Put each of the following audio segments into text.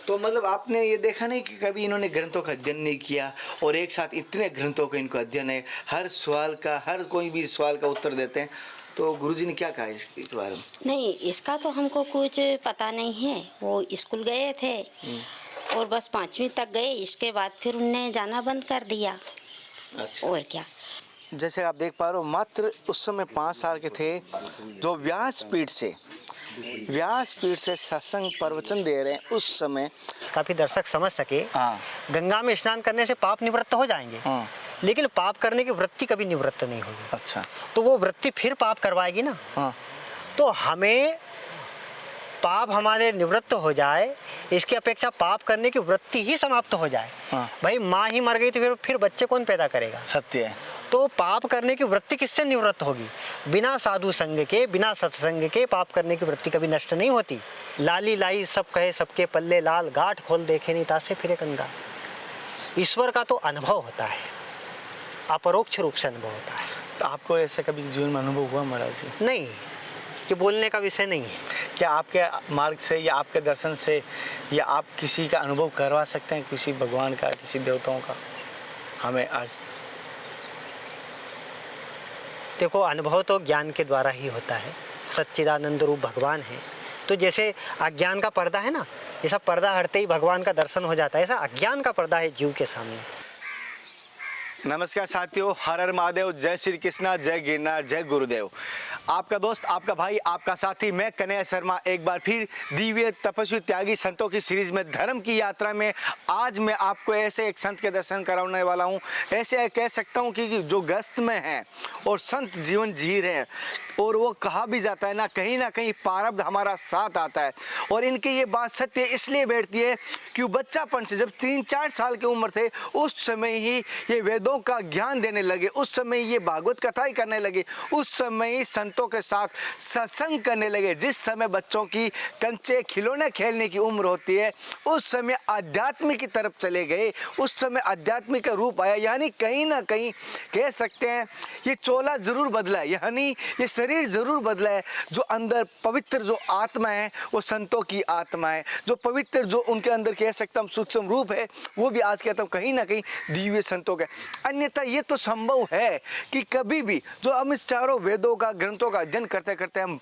तो मतलब आपने ये देखा नहीं कि कभी इन्होंने ग्रंथों का अध्ययन नहीं किया और एक साथ इतने ग्रंथों का इनको अध्ययन है, हर सवाल का, हर कोई भी सवाल का उत्तर देते हैं। तो गुरुजी ने क्या कहा इसके बारे में? नहीं, इसका तो हमको कुछ पता नहीं है। वो स्कूल गए थे और बस 5वीं तक गए, इसके बाद फिर उनने जाना बंद कर दिया। अच्छा। और क्या। जैसे आप देख पा रहे हो, मात्र उस समय 5 साल के थे, जो व्यासपीठ से सत्संग प्रवचन दे रहे हैं उस समय। काफी दर्शक समझ सके, हाँ। गंगा में स्नान करने से पाप निवृत्त हो जाएंगे, हाँ। लेकिन पाप करने की वृत्ति कभी निवृत्त नहीं होगी। अच्छा। तो वो वृत्ति फिर पाप करवाएगी ना। हाँ। तो हमें पाप हमारे निवृत्त हो जाए, इसकी अपेक्षा पाप करने की वृत्ति ही समाप्त हो जाए। हाँ। भाई माँ ही मर गई तो फिर बच्चे कौन पैदा करेगा? सत्य है। तो पाप करने की वृत्ति किससे निवृत्त होगी? बिना साधु संग के, बिना सत्संग के पाप करने की वृत्ति कभी नष्ट नहीं होती। लाली लाई सब कहे सबके पल्ले लाल, गांठ खोल देखे नहीं तासे फिरे कंगाल। ईश्वर का तो अनुभव होता है, अपरोक्ष रूप से अनुभव होता है। तो आपको ऐसा कभी जीवन में अनुभव हुआ महाराज जी? नहीं, ये बोलने का विषय नहीं है। क्या आपके मार्ग से या आपके दर्शन से या आप किसी का अनुभव करवा सकते हैं, किसी भगवान का, किसी देवताओं का हमें आज? देखो, अनुभव तो ज्ञान के द्वारा ही होता है। सच्चिदानंद रूप भगवान है। तो जैसे अज्ञान का पर्दा है ना, जैसा पर्दा हटते ही भगवान का दर्शन हो जाता है, ऐसा अज्ञान का पर्दा है जीव के सामने। नमस्कार साथियों, हर हर महादेव, जय श्री कृष्णा, जय गिरनार, जय गुरुदेव। आपका दोस्त, आपका भाई, आपका साथी, मैं कन्हैया शर्मा एक बार फिर दिव्य तपस्वी त्यागी संतों की सीरीज में धर्म की यात्रा में आज मैं आपको ऐसे एक संत के दर्शन कराने वाला हूं। ऐसे कह सकता हूं कि जो गस्त में हैं और संत जीवन जी रहे हैं, और वो कहा भी जाता है ना कहीं प्रारब्ध हमारा साथ आता है। और इनकी ये बात सत्य इसलिए बैठती है कि बच्चापन से जब 3-4 साल की उम्र थे उस समय ही ये वेदों का ज्ञान देने लगे, उस समय ये भागवत कथा ही करने लगे, उस समय ही संतों के साथ सत्संग करने लगे। जिस समय बच्चों की कंचे खिलौने खेलने की उम्र होती है उस समय आध्यात्म की तरफ चले गए, उस समय आध्यात्मिक का रूप आया। यानी कहीं ना कहीं कह सकते हैं ये चोला जरूर बदला है, यानी ये शरीर जरूर बदला है। जो अंदर पवित्र जो आत्मा है वो संतों की आत्मा है, जो पवित्र जो उनके अंदर कह सकता हूँ सूक्ष्म रूप है वो भी आज कहता हूँ कहीं ना कहीं दिव्य संतों का। अन्यथा ये तो संभव है कि कभी भी जो हम इस चारों वेदों का ग्रंथों का अध्ययन करते करते हम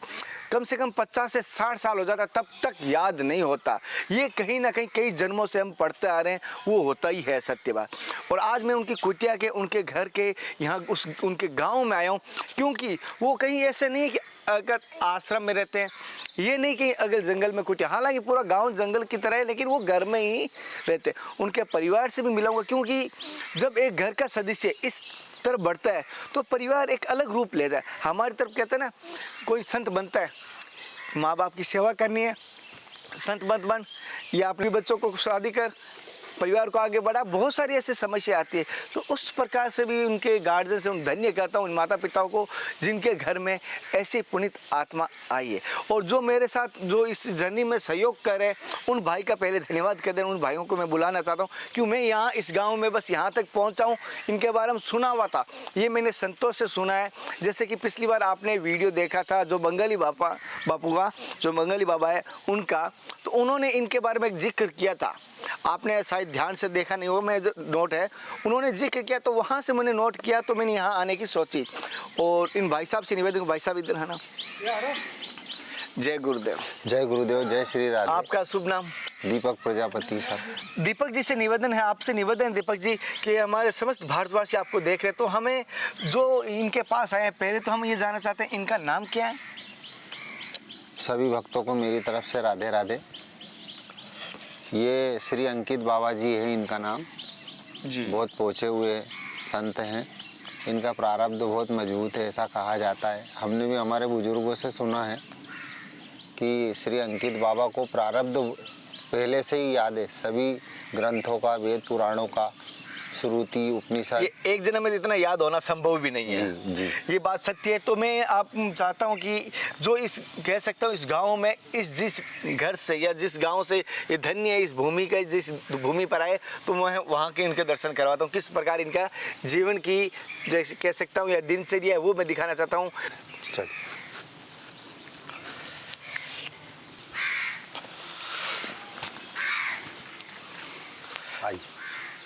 कम से कम 50 से 60 साल हो जाता तब तक याद नहीं होता। ये कहीं ना कहीं कई जन्मों से हम पढ़ते आ रहे हैं, वो होता ही है सत्य बात। और आज मैं उनकी कुटिया के, उनके घर के यहाँ उनके गाँव में आया हूँ, क्योंकि वो कहीं ऐसे नहीं है कि अगर आश्रम में रहते हैं, ये नहीं कि अगर जंगल में कुटिया, हालांकि पूरा गांव जंगल की तरह है लेकिन वो घर में ही रहते हैं। उनके परिवार से भी मिलाऊंगा, क्योंकि जब एक घर का सदस्य इस तरफ बढ़ता है तो परिवार एक अलग रूप लेता है। हमारी तरफ कहते हैं ना, कोई संत बनता है, माँ बाप की सेवा करनी है, संत मत बन, या अपने बच्चों को शादी कर, परिवार को आगे बढ़ा, बहुत सारी ऐसी समस्या आती है। तो उस प्रकार से भी उनके गार्जियन से उन धन्य कहता हूँ उन माता पिताओं को जिनके घर में ऐसी पुनीत आत्मा आई है। और जो मेरे साथ जो इस जर्नी में सहयोग करे उन भाई का पहले धन्यवाद कर दें। उन भाइयों को मैं बुलाना चाहता हूँ क्यों मैं यहाँ इस गाँव में बस यहाँ तक पहुँचा हूँ, इनके बारे में सुना हुआ था, ये मैंने संतों से सुना है। जैसे कि पिछली बार आपने वीडियो देखा था जो बंगाली बापू का, जो बंगाली बाबा है उनका, तो उन्होंने इनके बारे में एक जिक्र किया था, आपने शायद ध्यान से देखा नहीं हो, मैं जो नोट है उन्होंने जिक्र किया तो वहाँ से मैंने नोट किया, तो मैंने यहाँ आने की सोची। और इन भाई साहब से निवेदन, भाई साहब इधर है ना। जय गुरुदेव। जय गुरुदेव, जय श्री राधे। आपका शुभ नाम? दीपक प्रजापति साहब। दीपक जी से निवेदन है, आपसे निवेदन है दीपक जी कि हमारे समस्त भारतवासी आपको देख रहे, तो हमें जो इनके पास आए पहले तो हम ये जानना चाहते हैं इनका नाम क्या है? सभी भक्तों को मेरी तरफ से राधे राधे। ये श्री अंकित बाबा जी है इनका नाम जी। बहुत पहुँचे हुए संत हैं, इनका प्रारब्ध बहुत मजबूत है ऐसा कहा जाता है। हमने भी हमारे बुजुर्गों से सुना है कि श्री अंकित बाबा को प्रारब्ध पहले से ही याद है, सभी ग्रंथों का, वेद पुराणों का, श्रुति उपनिषद। ये एक जन्म में इतना याद होना संभव भी नहीं है जी। ये बात सत्य है। तो मैं आप चाहता हूँ कि जो इस कह सकता हूँ इस गांव में इस जिस घर से या जिस गांव से ये धन्य है, इस भूमि का जिस भूमि पर आए, तो मैं वहाँ के इनके दर्शन करवाता हूँ। किस प्रकार इनका जीवन की जैसे कह सकता हूँ या दिनचर्या है वो मैं दिखाना चाहता हूँ। चल आई।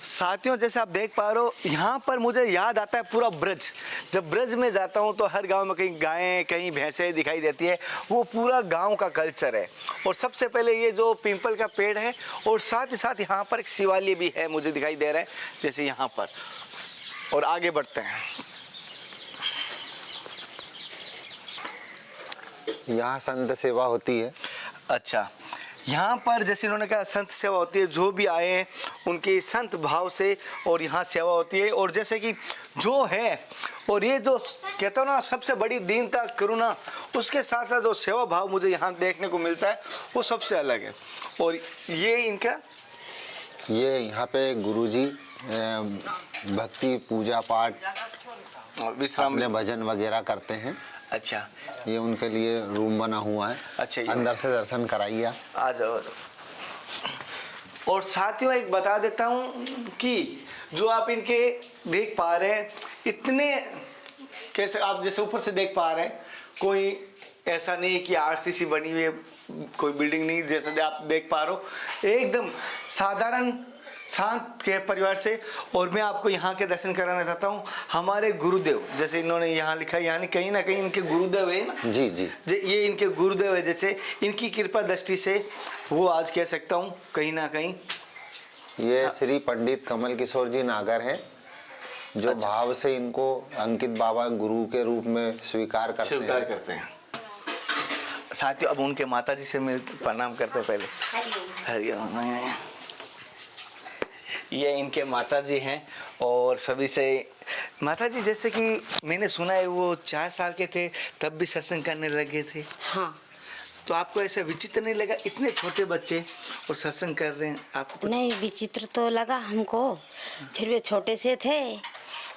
साथियों जैसे आप देख पा रहे हो यहाँ पर मुझे याद आता है पूरा ब्रज। जब ब्रज में जाता हूँ तो हर गांव में कहीं गायें कहीं भैंसें दिखाई देती है, वो पूरा गांव का कल्चर है। और सबसे पहले ये जो पीपल का पेड़ है और साथ ही साथ यहाँ पर एक शिवालय भी है मुझे दिखाई दे रहा है जैसे यहाँ पर। और आगे बढ़ते हैं। यहाँ संत सेवा होती है। अच्छा, यहाँ पर जैसे इन्होंने कहा संत सेवा होती है, जो भी आए हैं उनके संत भाव से और यहाँ सेवा होती है। और जैसे कि जो है और ये जो कहता हूँ ना सबसे बड़ी दीनता करुणा, उसके साथ साथ जो सेवा भाव मुझे यहाँ देखने को मिलता है वो सबसे अलग है। और ये इनका ये यहाँ पे गुरुजी भक्ति पूजा पाठ विश्राम अपने भजन वगैरह करते हैं। अच्छा, ये उनके लिए रूम बना हुआ है। अच्छा, ये अंदर से दर्शन कराइए आ जाओ। और साथियों एक बता देता हूँ कि जो आप इनके देख पा रहे हैं इतने कैसे आप जैसे ऊपर से देख पा रहे हैं, कोई ऐसा नहीं है कि आरसीसी बनी हुई है, कोई बिल्डिंग नहीं, जैसे आप देख पा रहे हो एकदम साधारण शांत के परिवार से। और मैं आपको यहाँ के दर्शन कराना चाहता हूँ हमारे गुरुदेव, जैसे इन्होंने यहाँ लिखा है, यानी कहीं ना कहीं इनके गुरुदेव है ना। जी जी, ये इनके गुरुदेव है, जैसे इनकी कृपा दृष्टि से वो आज कह सकता हूँ कहीं ना कहीं। ये श्री पंडित कमल किशोर जी नागर हैं, जो अच्छा। भाव से इनको अंकित बाबा गुरु के रूप में स्वीकार करते हैं। साथियों अब उनके माता जी से मिल प्रणाम करते हैं पहले। हरिओम। ये इनके माता जी हैं और सभी से माता जी जैसे कि मैंने सुना है वो 4 साल के थे तब भी सत्संग करने लगे थे। हाँ। तो आपको ऐसा विचित्र नहीं लगा इतने छोटे बच्चे और सत्संग कर रहे हैं आपको? नहीं, विचित्र तो लगा हमको। फिर वे छोटे से थे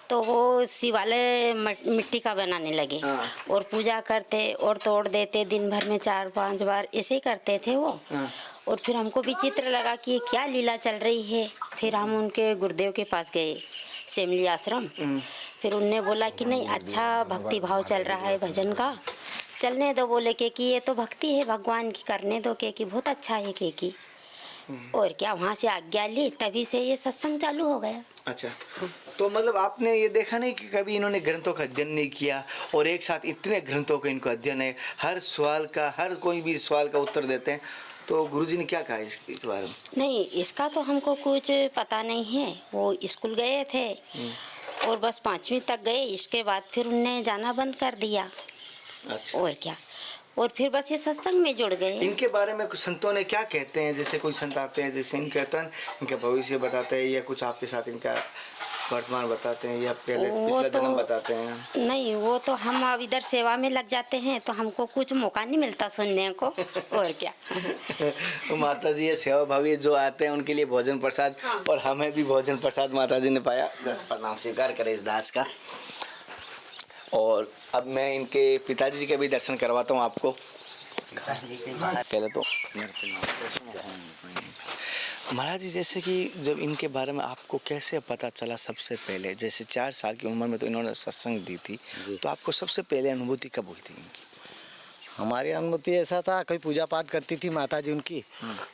तो वो शिवालय मिट्टी का बनाने लगे। हाँ। और पूजा करते और तोड़ देते, दिन भर में 4-5 बार ऐसे ही करते थे वो। हाँ। और फिर हमको विचित्र लगा कि ये क्या लीला चल रही है। फिर हम उनके गुरुदेव के पास गए, सेमली आश्रम। फिर उनने बोला कि नहीं, अच्छा भक्ति भाव चल रहा है भजन का, चलने दो। बोले कि ये तो भक्ति है भगवान की, करने दो कि बहुत अच्छा है कि। और क्या, वहाँ से आज्ञा ली, तभी से ये सत्संग चालू हो गया। अच्छा, तो मतलब आपने ये देखा नहीं कि कभी इन्होंने ग्रंथों का अध्ययन नहीं किया और एक साथ इतने ग्रंथों का इनको अध्ययन है, हर सवाल का हर कोई भी सवाल का उत्तर देते हैं। तो गुरुजी ने क्या कहा इसके बारे में? नहीं, इसका तो हमको कुछ पता नहीं है। वो स्कूल गए थे और बस 5वीं तक गए, इसके बाद फिर उनने जाना बंद कर दिया। अच्छा, और क्या, और फिर बस ये सत्संग में जुड़ गए। इनके बारे में कुछ संतों ने क्या कहते हैं? जैसे कोई संत आते हैं जैसे इनके इनका भविष्य बताते हैं या कुछ आपके साथ इनका वर्तमान बताते हैं या पहले पिछला जन्म बताते हैं? नहीं, वो तो हम अब इधर सेवा में लग जाते हैं तो हमको कुछ मौका नहीं मिलता सुनने को। और क्या। तो माता जी ये सेवा भावी जो आते हैं उनके लिए भोजन प्रसाद, और हमें भी भोजन प्रसाद माता जी ने पाया। 10 प्रणाम स्वीकार करें इस दास का। और अब मैं इनके पिताजी के भी दर्शन करवाता हूँ आपको। पहले तो महाराज जी, जैसे कि जब इनके बारे में आपको कैसे पता चला सबसे पहले? जैसे 4 साल की उम्र में तो इन्होंने सत्संग दी थी, तो आपको सबसे पहले अनुभूति कब हुई थी इनकी? हमारी अनुभूति ऐसा था, कोई पूजा पाठ करती थी माता जी उनकी,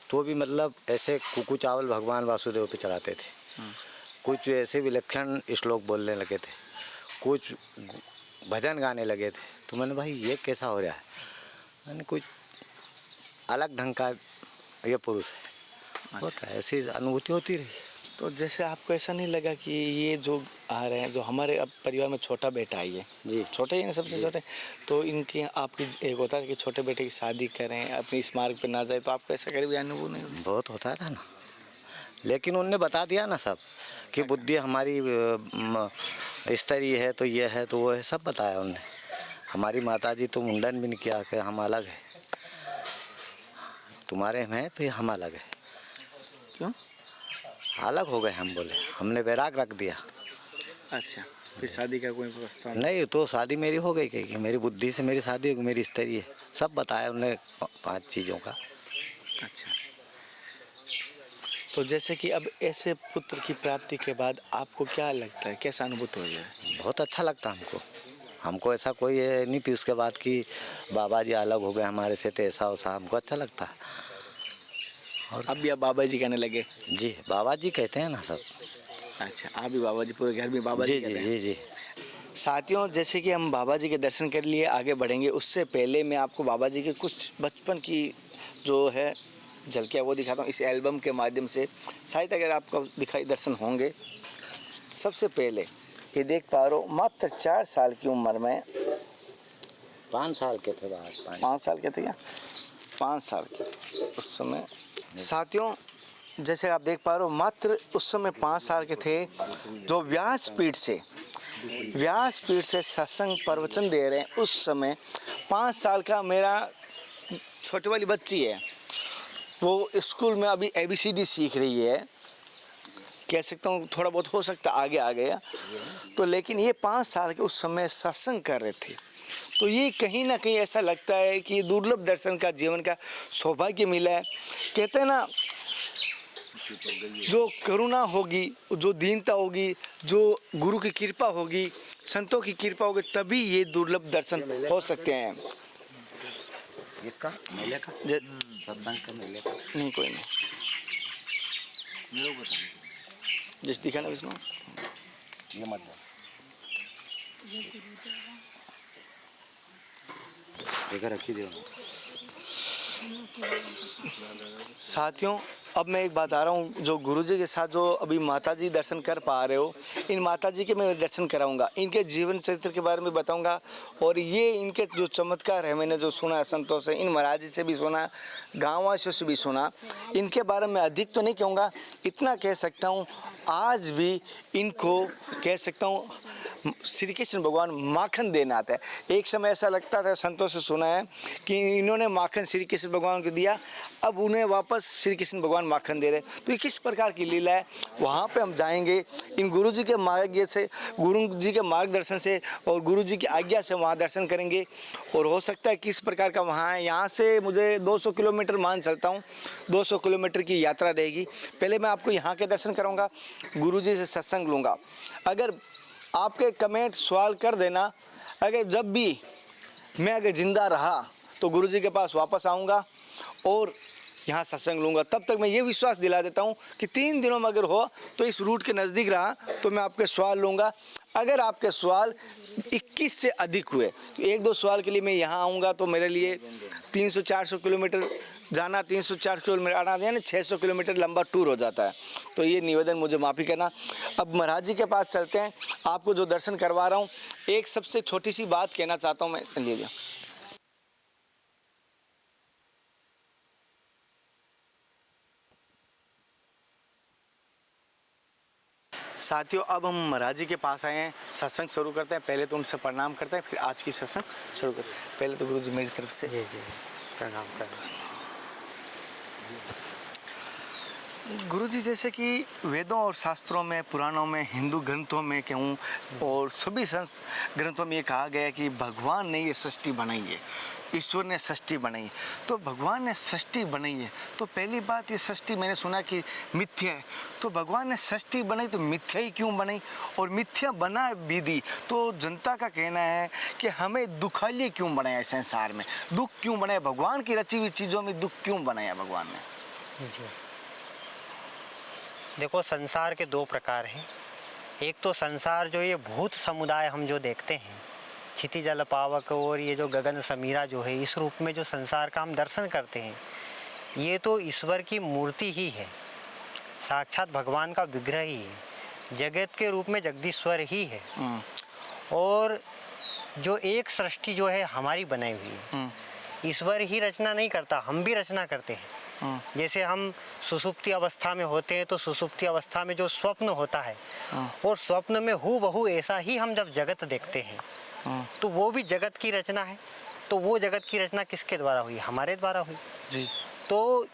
तो भी मतलब ऐसे कुकू चावल भगवान वासुदेव पे चढ़ाते थे। कुछ ऐसे विलक्षण श्लोक बोलने लगे थे, कुछ भजन गाने लगे थे। तो मैंने भाई ये कैसा हो रहा है, मैंने कुछ अलग ढंग का ये पुरुष है। होता है, ऐसी अनुभूति होती रही। तो जैसे आपको ऐसा नहीं लगा कि ये जो आ रहे हैं, जो हमारे अब परिवार में छोटा बेटा आई है जी, छोटे ही ना सबसे छोटे, तो इनकी आपकी एक होता है कि छोटे बेटे की शादी करें, अपनी इस मार्ग पे ना जाए, तो आपको ऐसा कभी अनुभव नहीं हुआ? बहुत होता था ना, लेकिन उनने बता दिया ना सब कि बुद्धि हमारी स्तरीय है, तो ये है तो वो है, सब बताया उनने। हमारी माताजी तो मुंडन भी नहीं किया कि हम अलग है, तुम्हारे में फिर हम अलग है। क्यों अलग हो गए हम? बोले हमने वैराग रख दिया। अच्छा, फिर शादी का कोई प्रस्ताव नहीं, तो शादी मेरी हो गई कि मेरी बुद्धि से मेरी शादी होगी, मेरी स्तरीय है, सब बताया उन्होंने 5 चीज़ों का। अच्छा, तो जैसे कि अब ऐसे पुत्र की प्राप्ति के बाद आपको क्या लगता है, कैसा अनुभूत हो जाए? बहुत अच्छा लगता हमको ऐसा कोई है नहीं, फिर उसके बाद कि बाबा जी अलग हो गए हमारे से, तो ऐसा वैसा हमको अच्छा लगता है। अब भी आप बाबा जी कहने लगे? जी बाबा जी कहते हैं ना सब। अच्छा, आप भी बाबा जी, पूरे घर में बाबा जी जी जी कहते हैं? जी जी। साथियों, जैसे कि हम बाबा जी के दर्शन कर लिए, आगे बढ़ेंगे उससे पहले मैं आपको बाबा जी के कुछ बचपन की जो है झलकियाँ वो दिखाता हूँ इस एल्बम के माध्यम से, शायद अगर आपको दिखाई दर्शन होंगे। सबसे पहले ये देख पा रहे हो, मात्र 4 साल की उम्र में, 5 साल के थे बात। 5 साल के थे क्या? 5 साल के उस समय। साथियों, जैसे आप देख पा रहे हो, मात्र उस समय 5 साल के थे, जो व्यासपीठ से सत्संग प्रवचन दे रहे हैं। उस समय 5 साल का मेरा छोटी वाली बच्ची है, वो स्कूल में अभी ABCD सीख रही है, कह सकता हूँ थोड़ा बहुत हो सकता आगे आ गया तो, लेकिन ये 5 साल के उस समय सत्संग कर रहे थे। तो ये कहीं ना कहीं ऐसा लगता है कि दुर्लभ दर्शन का जीवन का सौभाग्य मिला है। कहते हैं ना, जो करुणा होगी, जो दीनता होगी, जो गुरु की कृपा होगी, संतों की कृपा होगी, तभी ये दुर्लभ दर्शन हो सकते हैं। इसका मेले का सत्संग का मेले का नहीं, कोई नहीं, जिस दिखा ना विष्णु, ये मतलब लेकर रखी दे। साथियों, अब मैं एक बात आ रहा हूँ, जो गुरुजी के साथ जो अभी माताजी दर्शन कर पा रहे हो, इन माताजी के मैं दर्शन कराऊंगा, इनके जीवन चरित्र के बारे में बताऊंगा, और ये इनके जो चमत्कार है मैंने जो सुना है संतों से, इन महाराज जी से भी सुना, गाँववासियों से भी सुना। इनके बारे में अधिक तो नहीं कहूँगा, इतना कह सकता हूँ आज भी इनको कह सकता हूँ श्री कृष्ण भगवान माखन देना आता है। एक समय ऐसा लगता था, संतों से सुना है कि इन्होंने माखन श्री कृष्ण भगवान को दिया, अब उन्हें वापस श्री कृष्ण भगवान माखन दे रहे। तो ये किस प्रकार की लीला है, वहाँ पे हम जाएंगे। इन गुरु जी के मार्ग से, गुरु जी के मार्गदर्शन से और गुरु जी की आज्ञा से वहाँ दर्शन करेंगे, और हो सकता है किस प्रकार का वहाँ है। यहाँ से मुझे 200 किलोमीटर मान चलता हूँ, 200 किलोमीटर की यात्रा रहेगी। पहले मैं आपको यहाँ के दर्शन कराऊँगा, गुरु जी से सत्संग लूँगा। अगर आपके कमेंट सवाल कर देना, अगर जब भी मैं अगर ज़िंदा रहा तो गुरुजी के पास वापस आऊँगा और यहाँ सत्संग लूँगा। तब तक मैं ये विश्वास दिला देता हूँ कि 3 दिनों में अगर हो तो इस रूट के नज़दीक रहा तो मैं आपके सवाल लूँगा। अगर आपके सवाल 21 से अधिक हुए, 1-2 सवाल के लिए मैं यहाँ आऊँगा, तो मेरे लिए 300-400 किलोमीटर जाना, 300-400 किलोमीटर आना, यानी 600 किलोमीटर लंबा टूर हो जाता है। तो ये निवेदन मुझे माफ़ी करना। अब महाराज जी के पास चलते हैं, आपको जो दर्शन करवा रहा हूँ। एक सबसे छोटी सी बात कहना चाहता हूँ मैं, लीजिए। साथियों, अब हम महाराज जी के पास आए हैं, सत्संग शुरू करते हैं। पहले तो उनसे प्रणाम करते हैं, फिर आज की सत्संग शुरू करते हैं। पहले तो गुरु जी मेरी तरफ से जी जी प्रणाम प्रणाम। गुरु जी, जैसे कि वेदों और शास्त्रों में, पुराणों में, हिंदू ग्रंथों में कहूँ और सभी ग्रंथों में ये कहा गया है कि भगवान ने ये सृष्टि बनाई है, ईश्वर ने सृष्टि बनाई। तो भगवान ने सृष्टि बनाई है, तो पहली बात, ये सृष्टि मैंने सुना कि मिथ्या है। तो भगवान ने सृष्टि बनाई तो मिथ्या ही क्यों बनाई, और मिथ्या बना भी दी तो जनता का कहना है कि हमें दुखालय क्यों बनाया, संसार में दुख क्यों बनाया, भगवान की रची हुई चीज़ों में दुख क्यों बनाया भगवान ने। जी देखो, संसार के 2 प्रकार हैं। एक तो संसार जो ये भूत समुदाय हम जो देखते हैं, क्षिति जल पावक और ये जो गगन समीरा जो है, इस रूप में जो संसार का हम दर्शन करते हैं, ये तो ईश्वर की मूर्ति ही है, साक्षात भगवान का विग्रह ही है, जगत के रूप में जगदीश्वर ही है। और जो एक सृष्टि जो है हमारी बनाई हुई है, ईश्वर ही रचना नहीं करता, हम भी रचना करते हैं। जैसे हम सुसुप्ति अवस्था में होते हैं तो सुसुप्ति अवस्था में जो स्वप्न होता है, और स्वप्न में हूबहू ऐसा ही हम जब जगत देखते हैं तो वो भी जगत की रचना है। तो वो जगत की रचना किसके द्वारा हुई? हमारे द्वारा हुई जी। तो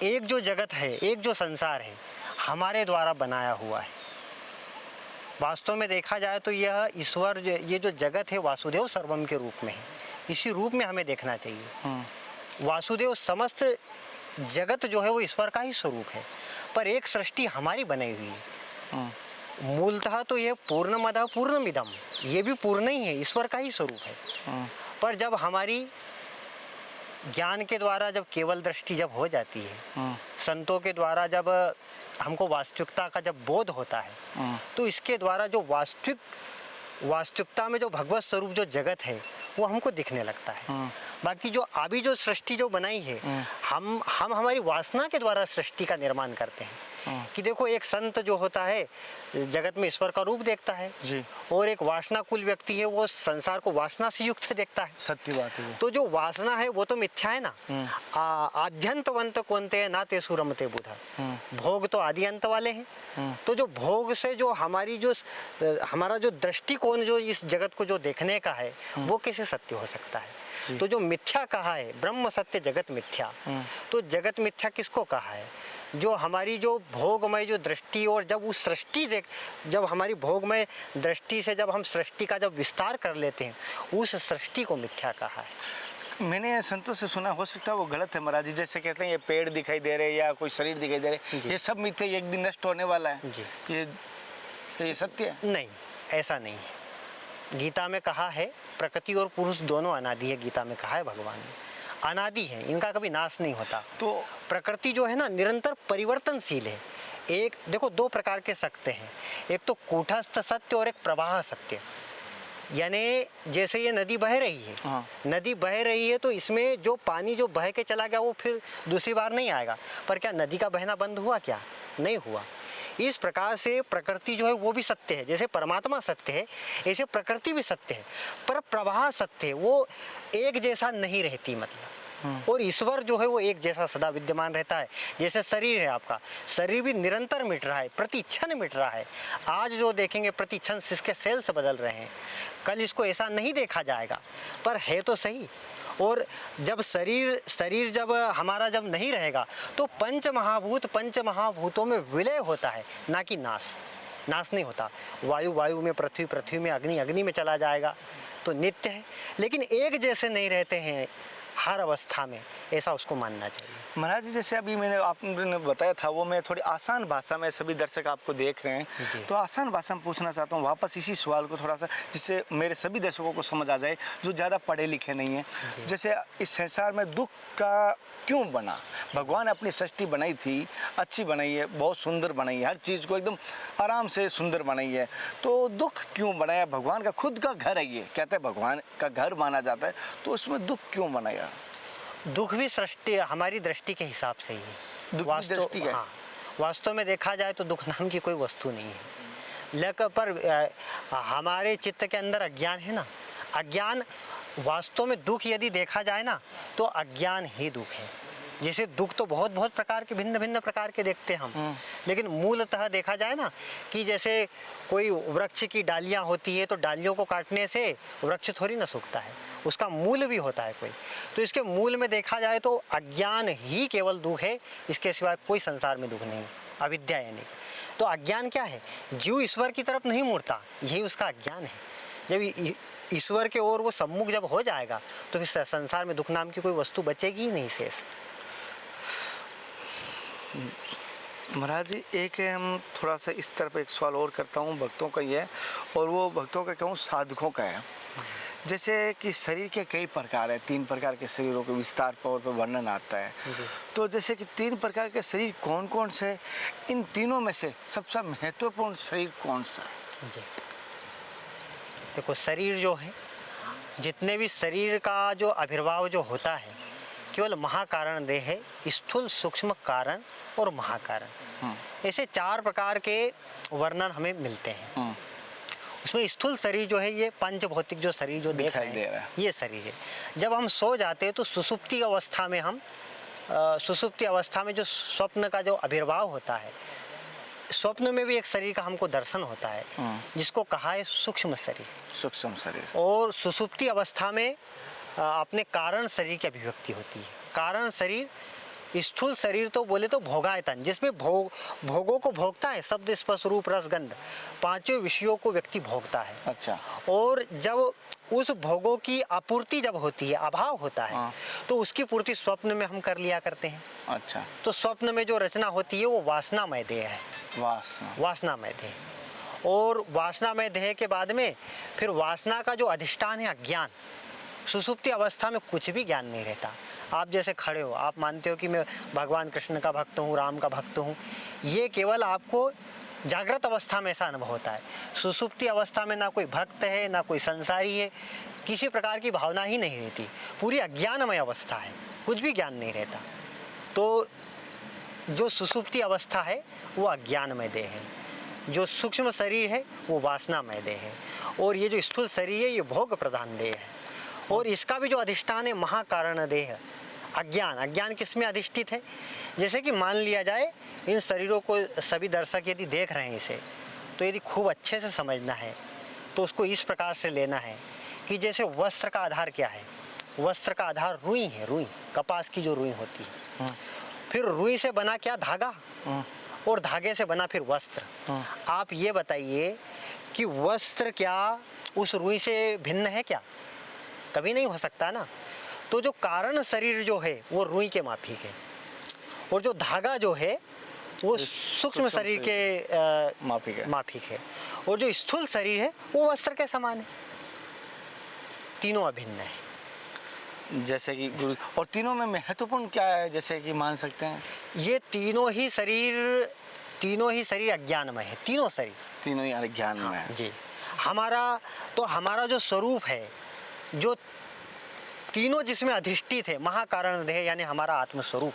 एक जो जगत है, एक जो संसार है, हमारे द्वारा बनाया हुआ है। वास्तव में देखा जाए तो यह ईश्वर, ये जो जगत है वासुदेव सर्वम के रूप में है, इसी रूप में हमें देखना चाहिए। वासुदेव, समस्त जगत जो है वो ईश्वर का ही स्वरूप है, पर एक सृष्टि हमारी बनाई हुई है। मूलतः तो ये पूर्णमदः पूर्णमिदम्, ये भी पूर्ण ही है, ईश्वर का ही स्वरूप है। पर जब हमारी ज्ञान के द्वारा जब केवल दृष्टि जब हो जाती है, संतों के द्वारा जब हमको वास्तविकता का जब बोध होता है, तो इसके द्वारा जो वास्तविकता में जो भगवत स्वरूप जो जगत है वो हमको दिखने लगता है। बाकी जो अभी जो सृष्टि जो बनाई है, हम हमारी वासना के द्वारा सृष्टि का निर्माण करते हैं। कि देखो, एक संत जो होता है जगत में ईश्वर का रूप देखता है जी। और एक वासनाकुल व्यक्ति है वो संसार को वासना से युक्त देखता है। सत्य बात है। तो जो वासना है वो तो मिथ्या है ना। आद्यंतवंत कौनते ना ते सुरमते बुधा, भोग तो आदि अंत वाले हैं। तो जो भोग से जो हमारा जो दृष्टिकोण जो इस जगत को जो देखने का है वो कैसे सत्य हो सकता है। तो जो मिथ्या कहा है, ब्रह्म सत्य जगत मिथ्या, तो जगत मिथ्या किसको कहा है? जो हमारी जो भोगमय जो दृष्टि, और जब उस सृष्टि जब हमारी भोगमय दृष्टि से जब हम सृष्टि का जब विस्तार कर लेते हैं, उस सृष्टि को मिथ्या कहा है। मैंने संतों से सुना, हो सकता है वो गलत है महाराज जी, जैसे कहते हैं ये पेड़ दिखाई दे रहे या कोई शरीर दिखाई दे रहे, ये सब मिथ्या, एक दिन नष्ट होने वाला है जी। ये सत्य है? नहीं, ऐसा नहीं है। गीता में कहा है प्रकृति और पुरुष दोनों अनादि है। गीता में कहा है भगवान ने अनादि है, इनका कभी नाश नहीं होता। तो प्रकृति जो है ना निरंतर परिवर्तनशील है। एक देखो, दो प्रकार के सत्य हैं, एक तो कूटस्थ सत्य और एक प्रवाह सत्य। यानी जैसे ये नदी बह रही है, नदी बह रही है तो इसमें जो पानी जो बह के चला गया वो फिर दूसरी बार नहीं आएगा। पर क्या नदी का बहना बंद हुआ? क्या नहीं हुआ। इस प्रकार से प्रकृति जो है वो भी सत्य है। जैसे परमात्मा सत्य है, ऐसे प्रकृति भी सत्य है, पर प्रवाह सत्य है, वो एक जैसा नहीं रहती मतलब। और ईश्वर जो है वो एक जैसा सदा विद्यमान रहता है। जैसे शरीर है, आपका शरीर भी निरंतर मिट रहा है, प्रति क्षण मिट रहा है। आज जो देखेंगे प्रति क्षण इसके सेल्स बदल रहे हैं, कल इसको ऐसा नहीं देखा जाएगा, पर है तो सही। और जब शरीर जब हमारा जब नहीं रहेगा तो पंच महाभूतों में विलय होता है, ना कि नाश नहीं होता। वायु में, पृथ्वी में, अग्नि में चला जाएगा, तो नित्य है। लेकिन एक जैसे नहीं रहते हैं हर अवस्था में, ऐसा उसको मानना चाहिए। महाराज जी, जैसे अभी आपने बताया था वो मैं थोड़ी आसान भाषा में, सभी दर्शक आपको देख रहे हैं तो आसान भाषा में पूछना चाहता हूँ वापस इसी सवाल को थोड़ा सा, जिससे मेरे सभी दर्शकों को समझ आ जाए जो ज़्यादा पढ़े लिखे नहीं हैं। जैसे इस संसार में दुख का क्यों बना? भगवान ने अपनी सृष्टि बनाई थी, अच्छी बनाई है, बहुत सुंदर बनाई है, हर चीज़ को एकदम आराम से सुंदर बनाई है, तो दुख क्यों बनाया? भगवान का खुद का घर है, ये कहते हैं भगवान का घर माना जाता है, तो उसमें दुख क्यों बनाया? दुख भी सृष्टि हमारी दृष्टि के हिसाब से ही है। वास्तव में देखा जाए तो दुख नाम की कोई वस्तु नहीं है। लेकिन पर हमारे चित्त के अंदर अज्ञान है ना, अज्ञान वास्तव में दुख यदि देखा जाए ना तो अज्ञान ही दुख है। जैसे दुख तो बहुत प्रकार के, भिन्न प्रकार के देखते हैं हम, लेकिन मूलतः देखा जाए ना कि जैसे कोई वृक्ष की डालियां होती है तो डालियों को काटने से वृक्ष थोड़ी ना सूखता है, उसका मूल भी होता है कोई। तो इसके मूल में देखा जाए तो अज्ञान ही केवल दुख है, इसके सिवाय कोई संसार में दुख नहीं, अविद्या यानी कि। तो अज्ञान क्या है? जीव ईश्वर की तरफ नहीं मुड़ता, यही उसका अज्ञान है। जब ईश्वर के ओर वो सम्मुख जब हो जाएगा तो फिर संसार में दुख नाम की कोई वस्तु बचेगी ही नहीं शेष। महाराज जी, एक हम थोड़ा सा इस तरफ एक सवाल और करता हूँ, भक्तों का ये है, और वो भक्तों का कहूँ साधकों का है। जैसे कि शरीर के कई प्रकार है, 3 प्रकार के शरीरों के विस्तार तौर पर वर्णन आता है, तो जैसे कि 3 प्रकार के शरीर कौन कौन से, इन तीनों में से सबसे महत्वपूर्ण शरीर कौन सा? जी देखो, शरीर जो है, जितने भी शरीर का जो आविर्भाव जो होता है केवल महाकारण देह है, स्थूल सूक्ष्म कारण और महाकारण, ऐसे 4 प्रकार के वर्णन हमें मिलते हैं। उसमें स्थूल शरीर जो है ये पंच भौतिक जो शरीर जो देख रहे हैं ये शरीर है। जब हम सो जाते हैं तो सुसुप्ति अवस्था में हम सुसुप्ति अवस्था में जो स्वप्न का जो आविर्भाव होता है, स्वप्न में भी एक शरीर का हमको दर्शन होता है जिसको कहा है सूक्ष्म शरीर। और सुसुप्ति अवस्था में अपने कारण शरीर की अभिव्यक्ति होती है। कारण शरीर, स्थूल शरीर तो बोले तो भोगायतन, जिसमें भोगों को भोगता है, शब्द स्पर्श रूप रस गंध, 5 विषयों को व्यक्ति भोगता है। अच्छा। और जब उस भोगों की आपूर्ति जब होती है, अभाव होता है, तो उसकी पूर्ति स्वप्न में हम कर लिया करते हैं। अच्छा। तो स्वप्न में जो रचना होती है वो वासनामय देह है, वासनामय देह। और वासनामय देह के बाद में फिर वासना का जो अधिष्ठान है अज्ञान, सुसुप्ति अवस्था में कुछ भी ज्ञान नहीं रहता। आप जैसे खड़े हो, आप मानते हो कि मैं भगवान कृष्ण का भक्त हूँ, राम का भक्त हूँ, ये केवल आपको जागृत अवस्था में ऐसा अनुभव होता है। सुसुप्ति अवस्था में ना कोई भक्त है, ना कोई संसारी है, किसी प्रकार की भावना ही नहीं रहती, पूरी अज्ञानमय अवस्था है, कुछ भी ज्ञान नहीं रहता। तो जो सुसुप्ति अवस्था है वो अज्ञानमय देह है, जो सूक्ष्म शरीर है वो वासनामय देह है, और ये जो स्थूल शरीर है ये भोग प्रधान देह है। और इसका भी जो अधिष्ठान है महाकारण देह, अज्ञान। अज्ञान किस में अधिष्ठित है? जैसे कि मान लिया जाए इन शरीरों को सभी दर्शक यदि देख रहे हैं इसे, तो यदि खूब अच्छे से समझना है तो उसको इस प्रकार से लेना है कि जैसे वस्त्र का आधार क्या है? वस्त्र का आधार रुई है, रुई, कपास की जो रुई होती है। फिर रुई से बना क्या? धागा, और धागे से बना फिर वस्त्र। आप ये बताइए कि वस्त्र क्या उस रुई से भिन्न है क्या? कभी नहीं हो सकता ना। तो जो कारण शरीर जो है वो रुई के माफिक है, और जो धागा जो है वो सूक्ष्म शरीर के माफिक है, और जो स्थूल शरीर है वो वस्त्र के समान है। तीनों अभिन्न है। जैसे कि गुरु, और तीनों में महत्वपूर्ण क्या है, जैसे कि मान सकते हैं? ये तीनों ही शरीर अज्ञानमय है, तीनों ही अज्ञान में है। जी। हमारा जो स्वरूप है, जो तीनों जिसमें अधिष्ठित है, महाकारण देह यानी हमारा आत्मस्वरूप,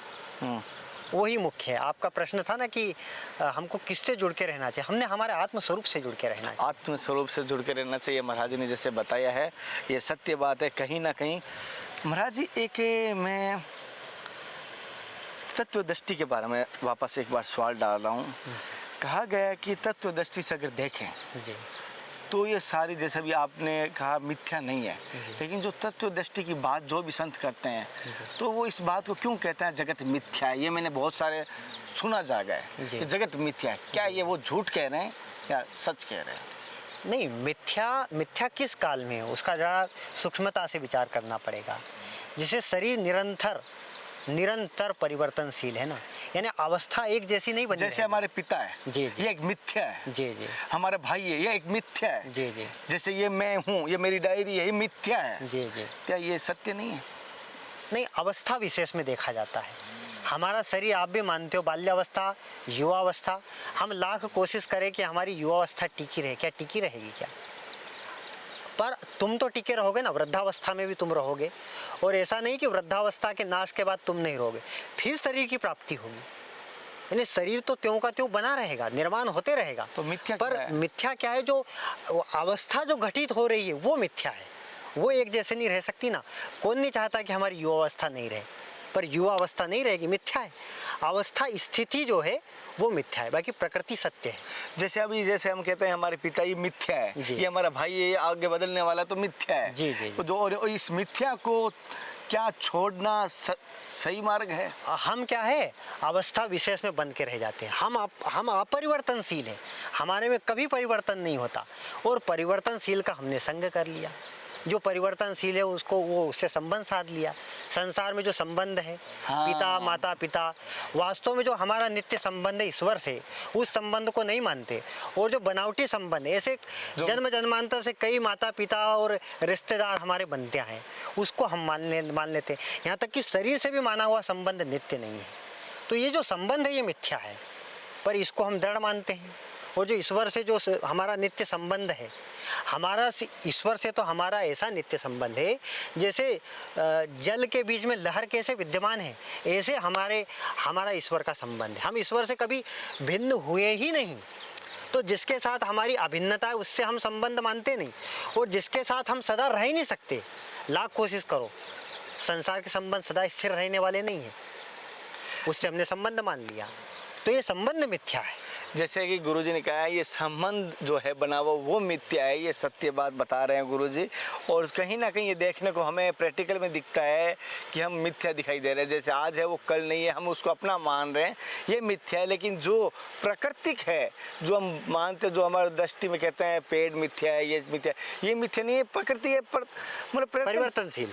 वही मुख्य है। आपका प्रश्न था ना कि हमको किससे जुड़ के रहना चाहिए? हमने हमारे आत्मस्वरूप से जुड़ के रहना चाहिए। आत्मस्वरूप से जुड़ के रहना चाहिए। महाराज जी ने जैसे बताया है, ये सत्य बात है कहीं ना कहीं। महाराज जी, एक मैं तत्वदृष्टि के बारे में वापस एक बार सवाल डाल रहा हूँ। कहा गया कि तत्वदृष्टि से अगर देखें जी, तो ये सारी, जैसे भी आपने कहा, मिथ्या नहीं है, लेकिन जो तत्वदृष्टि की बात जो भी संत करते हैं, तो वो इस बात को क्यों कहते हैं जगत मिथ्या है? ये मैंने बहुत सारे सुना जा गया है कि जगत मिथ्या है। क्या ये वो झूठ कह रहे हैं या सच कह रहे हैं? नहीं, मिथ्या किस काल में है उसका जरा सूक्ष्मता से विचार करना पड़ेगा। जिसे शरीर निरंतर परिवर्तनशील है ना, यानी अवस्था एक जैसी नहीं बनी। जैसे हमारे पिता है, जी, ये एक मिथ्या है। जी जी। हमारे भाई है, ये एक मिथ्या है। जी जी। जैसे ये मैं हूँ, ये मेरी डायरी है, ये मिथ्या है। जी जी। क्या ये सत्य नहीं है? नहीं, अवस्था विशेष में देखा जाता है। हमारा शरीर, आप भी मानते हो, बाल्यावस्था, युवावस्था, हम लाख कोशिश करें कि हमारी युवावस्था टिकी रहे, क्या टिकी रहेगी क्या? पर तुम तो टिके रहोगे ना, वृद्धावस्था में भी तुम रहोगे। और ऐसा नहीं कि वृद्धावस्था के नाश के बाद तुम नहीं रहोगे, फिर शरीर की प्राप्ति होगी। यानी शरीर तो त्यों का त्यों बना रहेगा, निर्माण होते रहेगा। तो मिथ्या पर क्या है? मिथ्या क्या है? जो अवस्था जो घटित हो रही है वो मिथ्या है, वो एक जैसे नहीं रह सकती ना। कौन नहीं चाहता कि हमारी युवावस्था नहीं रहे, पर युवा अवस्था नहीं रहेगी, मिथ्या है। अवस्था स्थिति जो है वो मिथ्या है, बाकी प्रकृति सत्य है। जैसे जैसे हम कहते हैं हमारे पिता ये मिथ्या है, ये हमारा भाई ये आगे बदलने वाला, तो मिथ्या है। जी जी। तो जो और इस मिथ्या को क्या छोड़ना सही मार्ग है? हम क्या है, अवस्था विशेष में बन के रह जाते हैं। हम अपरिवर्तनशील हैं, हमारे में कभी परिवर्तन नहीं होता। और परिवर्तनशील का हमने संग कर लिया। जो परिवर्तनशील है उससे संबंध साध लिया। संसार में जो संबंध है, पिता माता पिता, वास्तव में जो हमारा नित्य संबंध है ईश्वर से, उस संबंध को नहीं मानते। और जो बनावटी संबंध है, ऐसे जन्म जन्मांतर से कई माता पिता और रिश्तेदार हमारे बनते हैं, उसको हम मान लेते हैं। यहाँ तक कि शरीर से भी माना हुआ संबंध नित्य नहीं है। तो ये जो संबंध है ये मिथ्या है, पर इसको हम दृढ़ मानते हैं। और जो ईश्वर से जो हमारा नित्य संबंध है, हमारा ईश्वर से तो हमारा ऐसा नित्य संबंध है जैसे जल के बीच में लहर कैसे विद्यमान है, ऐसे हमारा ईश्वर का संबंध है। हम ईश्वर से कभी भिन्न हुए ही नहीं। तो जिसके साथ हमारी अभिन्नता है उससे हम संबंध मानते नहीं, और जिसके साथ हम सदा रह ही नहीं सकते, लाख कोशिश करो, संसार के संबंध सदा स्थिर रहने वाले नहीं हैं, उससे हमने संबंध मान लिया। तो ये संबंध मिथ्या है। जैसे कि गुरुजी ने कहा है, ये संबंध जो है बना हुआ वो मिथ्या है, ये सत्य बात बता रहे हैं गुरुजी। और कहीं ना कहीं ये देखने को हमें प्रैक्टिकल में दिखता है कि हम मिथ्या दिखाई दे रहे हैं। जैसे आज है वो कल नहीं है, हम उसको अपना मान रहे हैं, ये मिथ्या है। लेकिन जो प्राकृतिक है, जो हम मानते, जो हमारे दृष्टि में कहते हैं पेड़ मिथ्या है, ये मिथ्या नहीं है, प्रकृति है, मतलब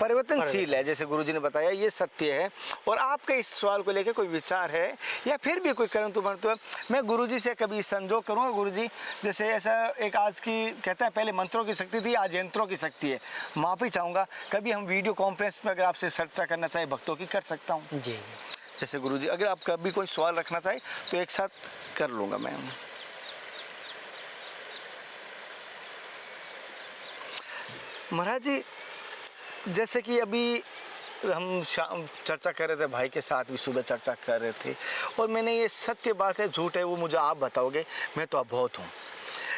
परिवर्तनशील है। जैसे गुरुजी ने बताया, ये सत्य है। और आपके इस सवाल को लेकर कोई विचार है या फिर भी कोई तरंतु बनते हुए मैं गुरुजी से कभी संजोग करूँगा। गुरुजी जैसे ऐसा एक आज की कहते हैं पहले मंत्रों की शक्ति थी, आज यंत्रों की शक्ति है, माफ़ी चाहूँगा। कभी हम वीडियो कॉन्फ्रेंस में अगर आपसे चर्चा करना चाहे भक्तों की कर सकता हूँ? जी जैसे गुरुजी अगर आप कभी कोई सवाल रखना चाहे तो एक साथ कर लूँगा मैं। महाराज जी जैसे कि अभी हम शाम चर्चा कर रहे थे, भाई के साथ भी सुबह चर्चा कर रहे थे, और मैंने ये सत्य बात है झूठ है वो मुझे आप बताओगे, मैं तो अबोध हूँ।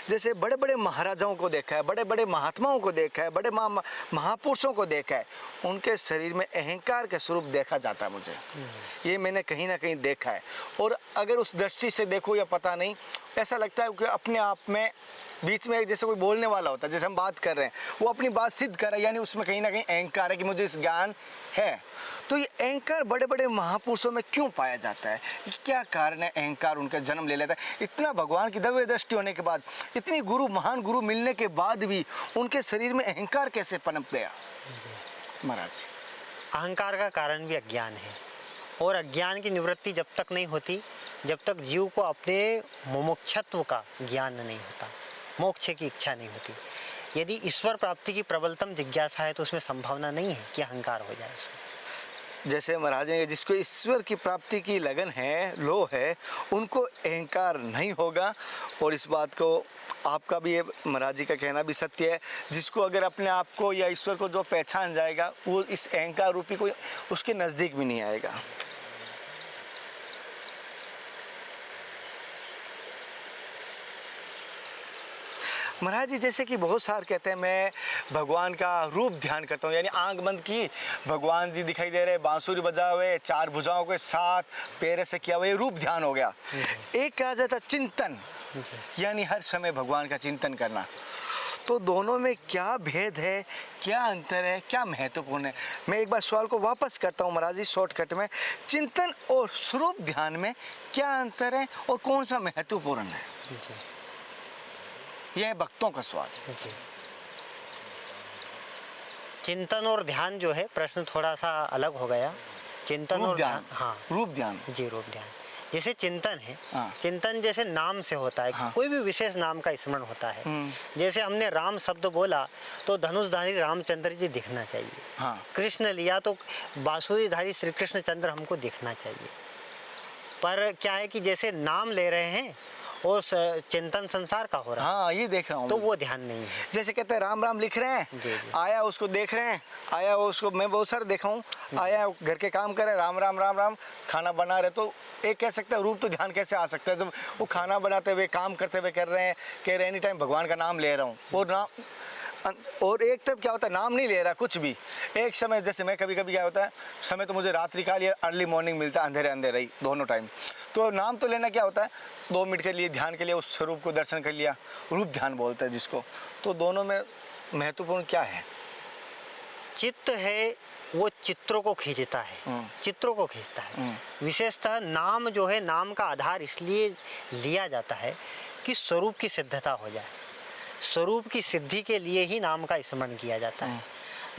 जैसे बड़े बड़े महाराजाओं को देखा है, बड़े बड़े महात्माओं को देखा है, बड़े महापुरुषों को देखा है, उनके शरीर में अहंकार का स्वरूप देखा जाता है मुझे, ये मैंने कहीं ना कहीं देखा है। और अगर उस दृष्टि से देखो या पता नहीं, ऐसा लगता है कि अपने आप में बीच में जैसे कोई बोलने वाला होता है, जैसे हम बात कर रहे हैं, वो अपनी बात सिद्ध कर रहा है, यानी उसमें कहीं ना कहीं अहंकार है कि मुझे इस ज्ञान है। तो ये अहंकार बड़े बड़े महापुरुषों में क्यों पाया जाता है? क्या कारण है अहंकार उनका जन्म ले लेता है? इतना भगवान की दिव्य दृष्टि होने के बाद, इतनी महान गुरु मिलने के बाद भी उनके शरीर में अहंकार कैसे पनप गया? महाराज अहंकार का कारण भी अज्ञान है, और अज्ञान की निवृत्ति जब तक नहीं होती, जब तक जीव को अपने मुमुक्षत्व का ज्ञान नहीं होता, मोक्ष की इच्छा नहीं होती। यदि ईश्वर प्राप्ति की प्रबलतम जिज्ञासा है तो उसमें संभावना नहीं है कि अहंकार हो जाए उसमें। जैसे महाराज ने जिसको ईश्वर की प्राप्ति की लगन है, लो है, उनको अहंकार नहीं होगा। और इस बात को आपका भी ये महाराज जी का कहना भी सत्य है, जिसको अगर अपने आप को या ईश्वर को जो पहचान जाएगा वो इस अहंकार रूपी कोई उसके नज़दीक भी नहीं आएगा। महाराज जी जैसे कि बहुत सारे कहते हैं मैं भगवान का रूप ध्यान करता हूँ, यानी आंख बंद की भगवान जी दिखाई दे रहे, बांसुरी बजा हुए, चार भुजाओं के साथ पैर से किया हुआ, ये रूप ध्यान हो गया। एक कहा जाता चिंतन, यानी हर समय भगवान का चिंतन करना। तो दोनों में क्या भेद है, क्या अंतर है, क्या महत्वपूर्ण है? मैं एक बार सवाल को वापस करता हूँ महाराज जी शॉर्टकट में, चिंतन और स्वरूप ध्यान में क्या अंतर है और कौन सा महत्वपूर्ण है? यह है भक्तों का सवाल। जी। चिंतन और ध्यान जो है प्रश्न थोड़ा सा अलग हो गया। चिंतन और ध्यान, हाँ, रूप ध्यान जी, रूप ध्यान। जैसे चिंतन है, हाँ। चिंतन जैसे नाम से होता है, हाँ। कोई भी विशेष नाम का स्मरण होता है। जैसे हमने राम शब्द बोला तो धनुषधारी रामचंद्र जी दिखना चाहिए। हाँ। कृष्ण लिया तो बांसुरीधारी श्री कृष्ण चंद्र हमको दिखना चाहिए। पर क्या है कि जैसे नाम ले रहे हैं और चिंतन संसार का हो रहा है, हाँ, ये देख रहा हूँ तो वो ध्यान नहीं है। जैसे कहते हैं राम राम लिख रहे हैं, जी, जी। आया उसको देख रहे हैं, आया उसको, मैं बहुत सारे देखा हूँ, आया घर के काम कर रहे, राम राम राम राम, खाना बना रहे, तो एक कह सकते हैं रूप तो ध्यान कैसे आ सकता है जब वो खाना बनाते हुए काम करते हुए कर रहे हैं, कह रहे एनी टाइम भगवान का नाम ले रहा हूँ, और नाम, और एक तरफ क्या होता है नाम नहीं ले रहा कुछ भी। एक समय जैसे मैं कभी कभी क्या होता है, समय तो मुझे रात्रि काल या अर्ली मॉर्निंग मिलता है, अंधेरे अंधेरे ही दोनों टाइम, तो नाम तो लेना क्या होता है 2 मिनट के लिए ध्यान के लिए उस स्वरूप को दर्शन कर लिया, रूप ध्यान बोलते हैं जिसको। तो दोनों में महत्वपूर्ण क्या है? चित्त है वो चित्रों को खींचता है, चित्रों को खींचता है। विशेषतः नाम जो है, नाम का आधार इसलिए लिया जाता है कि स्वरूप की सिद्धता हो जाए। स्वरूप की सिद्धि के लिए ही नाम का स्मरण किया जाता है।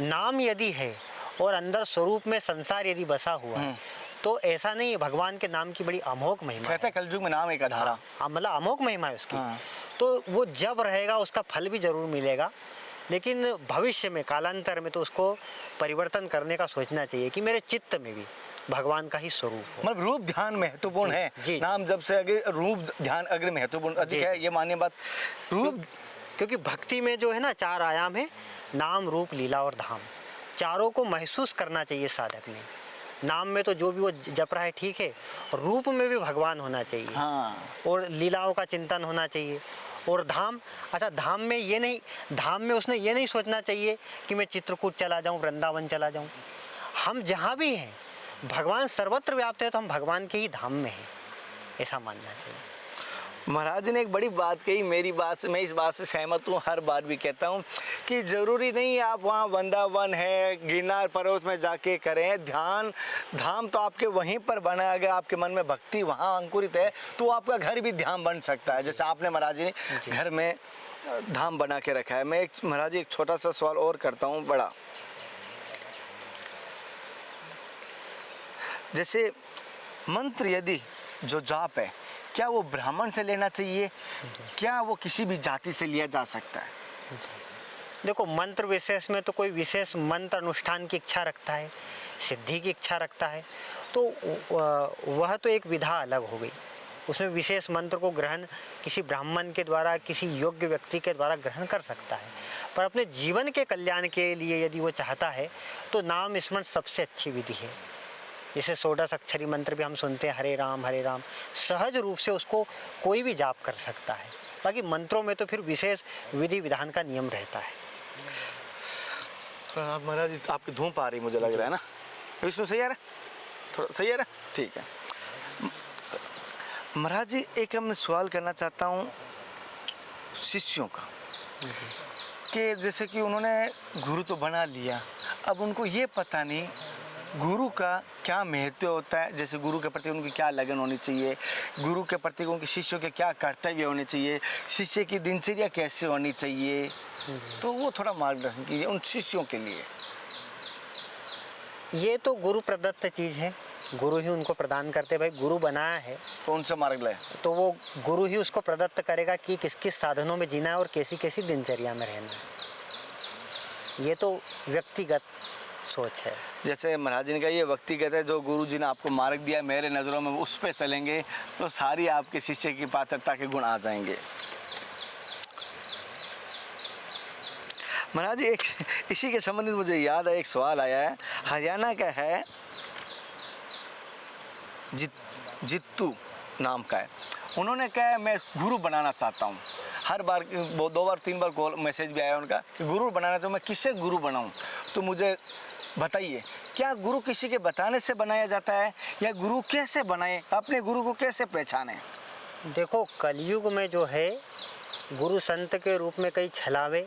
नाम यदि है और अंदर स्वरूप में संसार यदि बसा हुआ है तो ऐसा नहीं है, भगवान के नाम की बड़ी अमोघ महिमा कहते हैं कलयुग में नाम एक आधारा, मतलब अमोघ महिमा है उसकी। हाँ। तो वो जब रहेगा उसका फल भी जरूर मिलेगा, लेकिन भविष्य में कालांतर में तो उसको परिवर्तन करने का सोचना चाहिए कि मेरे चित्त में भी भगवान का ही स्वरूप हो। मतलब रूप ध्यान महत्वपूर्ण है। जी। नाम जब से अगर रूप ध्यान अगर महत्वपूर्ण अधिक है, ये मान्य बात। रूप, क्योंकि भक्ति में जो है ना 4 आयाम है, नाम रूप लीला और धाम, चारों को महसूस करना चाहिए साधक ने। नाम में तो जो भी वो जप रहा है ठीक है, और रूप में भी भगवान होना चाहिए, हाँ, और लीलाओं का चिंतन होना चाहिए। और धाम, अच्छा धाम में ये नहीं, धाम में उसने ये नहीं सोचना चाहिए कि मैं चित्रकूट चला जाऊं, वृंदावन चला जाऊं। हम जहाँ भी हैं, भगवान सर्वत्र व्याप्त है, तो हम भगवान के ही धाम में हैं, ऐसा मानना चाहिए। महाराज ने एक बड़ी बात कही, मेरी बात से, मैं इस बात से सहमत हूँ, हर बार भी कहता हूँ कि ज़रूरी नहीं है आप वहाँ वृंदावन है, गिरनार पर्वत में जाके करें ध्यान, धाम तो आपके वहीं पर बना है। अगर आपके मन में भक्ति वहाँ अंकुरित है तो आपका घर भी धाम बन सकता है, जैसे आपने महाराज जी ने घर में धाम बना के रखा है। मैं महाराज जी एक छोटा सा सवाल और करता हूँ, बड़ा, जैसे मंत्र यदि जो जाप है, क्या वो ब्राह्मण से लेना चाहिए, क्या वो किसी भी जाति से लिया जा सकता है? देखो, मंत्र विशेष में तो कोई विशेष मंत्र अनुष्ठान की इच्छा रखता है, सिद्धि की इच्छा रखता है, तो वह तो एक विधा अलग हो गई। उसमें विशेष मंत्र को ग्रहण किसी ब्राह्मण के द्वारा, किसी योग्य व्यक्ति के द्वारा ग्रहण कर सकता है। पर अपने जीवन के कल्याण के लिए यदि वो चाहता है तो नाम स्मरण सबसे अच्छी विधि है। जैसे 16 अक्षरी मंत्र भी हम सुनते हैं, हरे राम, सहज रूप से उसको कोई भी जाप कर सकता है। बाकी मंत्रों में तो फिर विशेष विधि विधान का नियम रहता है। थोड़ा महाराज जी आपकी धूप आ रही मुझे लग रहा है ना। विष्णु सही आ रहा है? थोड़ा सही आ रहा है? ठीक है महाराज जी, एक हम सवाल करना चाहता हूँ शिष्यों का, कि जैसे कि उन्होंने गुरु तो बना लिया, अब उनको ये पता नहीं गुरु का क्या महत्व होता है, जैसे गुरु के प्रति उनकी क्या लगन होनी चाहिए, गुरु के प्रति उनके शिष्यों के क्या कर्तव्य होने चाहिए, शिष्य की दिनचर्या कैसे होनी चाहिए, तो वो थोड़ा मार्गदर्शन कीजिए उन शिष्यों के लिए। ये तो गुरु प्रदत्त चीज़ है, गुरु ही उनको प्रदान करते। भाई गुरु बनाया है कौन सा मार्ग ले, तो वो गुरु ही उसको प्रदत्त करेगा कि किस किस साधनों में जीना है और कैसी कैसी दिनचर्या में रहना है। ये तो व्यक्तिगत सोच है। जैसे महाराज जी ने कहा ये व्यक्तिगत है, जो गुरु जी ने आपको मार्ग दिया मेरे नज़रों में उस पर चलेंगे तो सारी आपके शिष्य की पात्रता के गुण आ जाएंगे। महाराज जी, एक इसी के संबंधित मुझे याद है, एक सवाल आया है, हरियाणा का है, जित्तू नाम का है। उन्होंने कहा मैं गुरु बनाना चाहता हूँ। हर बार 2 बार 3 बार कॉल मैसेज भी आया उनका कि गुरु बनाना चाहूँ, मैं किससे गुरु बनाऊँ, तो मुझे बताइए क्या गुरु किसी के बताने से बनाया जाता है, या गुरु कैसे बनाए, अपने गुरु को कैसे पहचाने? देखो, कलयुग में जो है गुरु संत के रूप में कई छलावे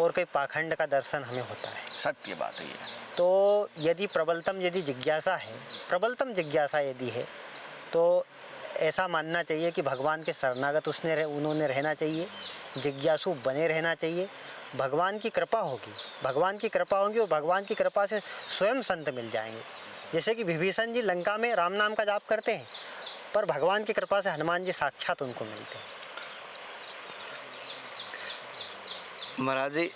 और कई पाखंड का दर्शन हमें होता है। सत्य बात है ये। तो यदि प्रबलतम जिज्ञासा यदि है तो ऐसा मानना चाहिए कि भगवान के शरणागत उन्होंने रहना चाहिए, जिज्ञासु बने रहना चाहिए। भगवान की कृपा होगी और भगवान की कृपा से स्वयं संत मिल जाएंगे। जैसे कि विभीषण जी लंका में राम नाम का जाप करते हैं, पर भगवान की कृपा से हनुमान जी साक्षात उनको मिलते हैं। महाराज जी,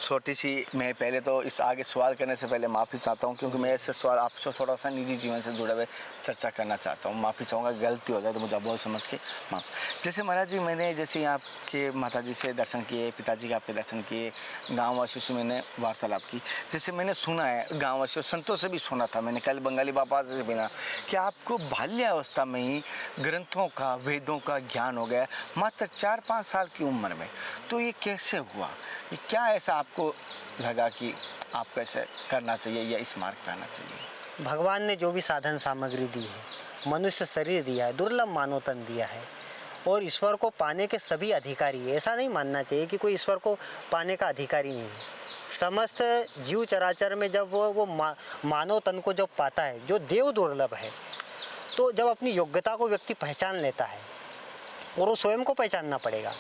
छोटी सी मैं पहले तो इस आगे सवाल करने से पहले माफ़ी चाहता हूँ, क्योंकि मैं ऐसे सवाल आपसे थोड़ा सा निजी जीवन से जुड़े हुए चर्चा करना चाहता हूँ। माफ़ी चाहूँगा, गलती हो जाए तो मुझे बहुत समझ के माफ़। जैसे महाराज जी, मैंने जैसे आपके माता जी से दर्शन किए, पिताजी के आपके दर्शन किए, गाँव वासियों से मैंने वार्तालाप की, जैसे मैंने सुना है गाँव वासियों संतों से भी सुना था मैंने, कल बंगाली बाबा से मिला कि आपको बाल्यावस्था में ही ग्रंथों का, वेदों का ज्ञान हो गया मात्र 4-5 साल की उम्र में। तो ये कैसे हुआ, ये क्या ऐसा आपको लगा कि आपको ऐसे करना चाहिए या इस मार्ग पे आना चाहिए? भगवान ने जो भी साधन सामग्री दी है, मनुष्य शरीर दिया है, दुर्लभ मानव तन दिया है, और ईश्वर को पाने के सभी अधिकारी है। ऐसा नहीं मानना चाहिए कि कोई ईश्वर को पाने का अधिकारी नहीं है। समस्त जीव चराचर में जब वो मानव तन को जब पाता है, जो देव दुर्लभ है, तो जब अपनी योग्यता को व्यक्ति पहचान लेता है, और वो स्वयं को पहचानना पड़ेगा,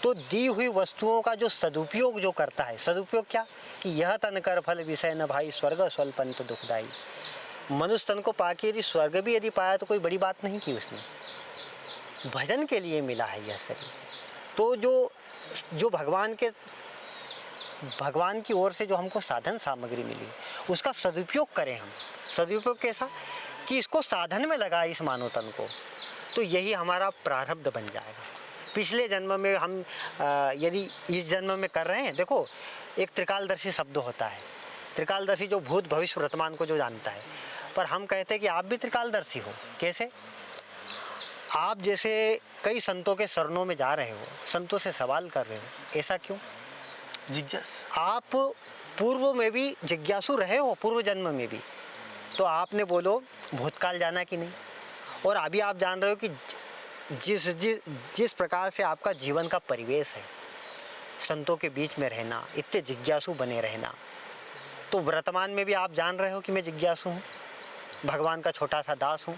तो दी हुई वस्तुओं का जो सदुपयोग जो करता है, सदुपयोग क्या कि यह तन कर फल विषय न भाई, स्वर्ग स्वल्पंत दुखदाई। मनुष्य तन को पाके यदि स्वर्ग भी यदि पाया तो कोई बड़ी बात नहीं की उसने, भजन के लिए मिला है यह शरीर। तो जो भगवान की ओर से जो हमको साधन सामग्री मिली, उसका सदुपयोग करें हम। सदुपयोग कैसा कि इसको साधन में लगाए इस मानव तन को, तो यही हमारा प्रारब्ध बन जाएगा। पिछले जन्म में हम यदि इस जन्म में कर रहे हैं, देखो एक त्रिकालदर्शी शब्द होता है, त्रिकालदर्शी जो भूत भविष्य वर्तमान को जो जानता है। पर हम कहते हैं कि आप भी त्रिकालदर्शी हो। कैसे? आप जैसे कई संतों के शरणों में जा रहे हो, संतों से सवाल कर रहे हो, ऐसा क्यों? जिज्ञासा। आप पूर्व में भी जिज्ञासु रहे हो, पूर्व जन्म में भी, तो आपने बोलो भूतकाल जाना कि नहीं, और अभी आप जान रहे हो कि जिस प्रकार से आपका जीवन का परिवेश है, संतों के बीच में रहना, इतने जिज्ञासु बने रहना, तो वर्तमान में भी आप जान रहे हो कि मैं जिज्ञासु हूँ, भगवान का छोटा सा दास हूँ।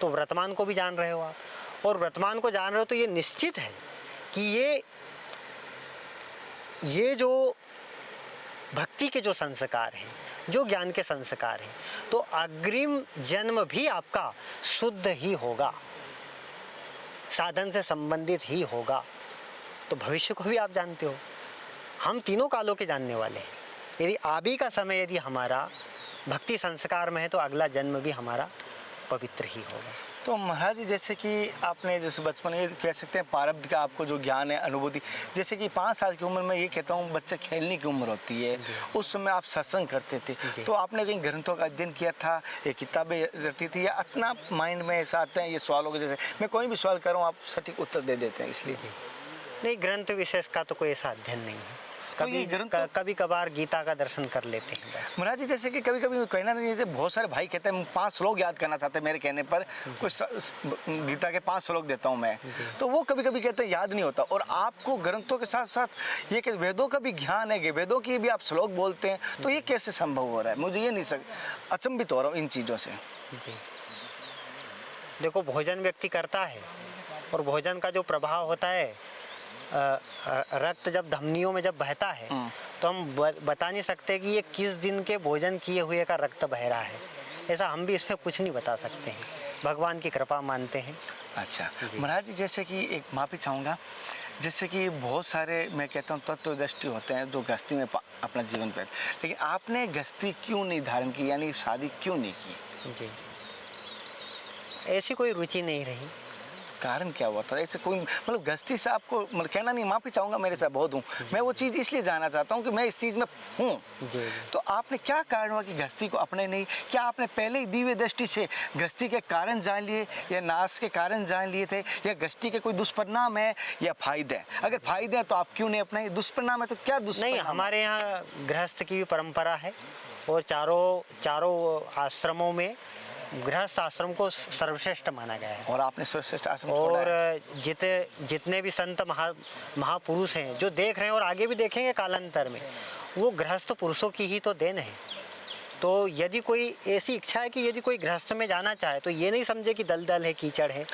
तो वर्तमान को भी जान रहे हो आप, और वर्तमान को जान रहे हो, तो ये निश्चित है कि ये जो भक्ति के जो संस्कार हैं, जो ज्ञान के संस्कार हैं, तो अग्रिम जन्म भी आपका शुद्ध ही होगा, साधन से संबंधित ही होगा। तो भविष्य को भी आप जानते हो, हम तीनों कालों के जानने वाले हैं। यदि अभी का समय यदि हमारा भक्ति संस्कार में है तो अगला जन्म भी हमारा पवित्र ही होगा। तो महाराज जी, जैसे कि आपने जैसे बचपन में कह सकते हैं प्रारब्ध का आपको जो ज्ञान है, अनुभूति, जैसे कि 5 साल की उम्र में ये कहता हूँ बच्चे खेलने की उम्र होती है, उस समय आप सत्संग करते थे, तो आपने कहीं ग्रंथों का अध्ययन किया था, ये किताबें रटी थी, या इतना माइंड में ऐसा आते हैं ये सवालों के, जैसे मैं कोई भी सवाल करूँ आप सटीक उत्तर दे देते हैं, इसलिए नहीं, ग्रंथ विशेष का तो कोई ऐसा अध्ययन नहीं है। तो ये कभी कभार गीता का दर्शन कर लेते हैं बस। महाराज जी, जैसे कि कभी कभी कहना नहीं है, बहुत सारे भाई कहते हैं 5 श्लोक याद करना चाहते हैं, मेरे कहने पर कुछ गीता के 5 श्लोक देता हूं मैं, तो वो कभी कभी कहते हैं याद नहीं होता, और आपको ग्रंथों के साथ साथ ये कि वेदों का भी ज्ञान है कि वेदों की भी आप श्लोक बोलते हैं, तो ये कैसे संभव हो रहा है? मुझे ये नहीं अचंभित हो रहा हूँ इन चीज़ों से। जी, देखो, भोजन व्यक्ति करता है और भोजन का जो प्रभाव होता है, रक्त जब धमनियों में जब बहता है तो हम बता नहीं सकते कि ये किस दिन के भोजन किए हुए का रक्त बह रहा है, ऐसा हम भी इसमें कुछ नहीं बता सकते हैं, भगवान की कृपा मानते हैं। अच्छा महाराज जी, जैसे कि एक माफ़ी चाहूँगा, जैसे कि बहुत सारे मैं कहता हूँ तत्वदृष्टि होते हैं जो गृहस्थी में अपना जीवन पर, लेकिन आपने गृहस्थी क्यों नहीं धारण की, यानी शादी क्यों नहीं की? जी, ऐसी कोई रुचि नहीं रही। कारण क्या हुआ था? ऐसे कोई मतलब गृहस्थी से आपको मतलब कहना नहीं, माफ़ी चाहूँगा, मेरे साथ बहुत हूँ मैं, वो चीज़ इसलिए जानना चाहता हूँ कि मैं इस चीज़ में हूँ। जी। तो आपने क्या कारण हुआ कि गृहस्थी को अपने नहीं? क्या आपने पहले ही दिव्य दृष्टि से गृहस्थी के कारण जान लिए, या नाश के कारण जान लिए थे, या गृहस्थी के कोई दुष्परिणाम है या फायदे? अगर फायदे हैं तो आप क्यों नहीं अपनाए, दुष्परिणाम है तो क्या दुष्परिणाम? नहीं, हमारे यहाँ गृहस्थ की भी परंपरा है, और चारों आश्रमों में गृहस्थ आश्रम को सर्वश्रेष्ठ माना गया है। और आपने सर्वश्रेष्ठ आश्रम छोड़ा है। और जितने भी संत महापुरुष हैं जो देख रहे हैं और आगे भी देखेंगे कालांतर में, वो गृहस्थ पुरुषों की ही तो देन है। तो यदि कोई ऐसी इच्छा है कि यदि कोई गृहस्थ में जाना चाहे तो ये नहीं समझे कि दलदल है, कीचड़ है,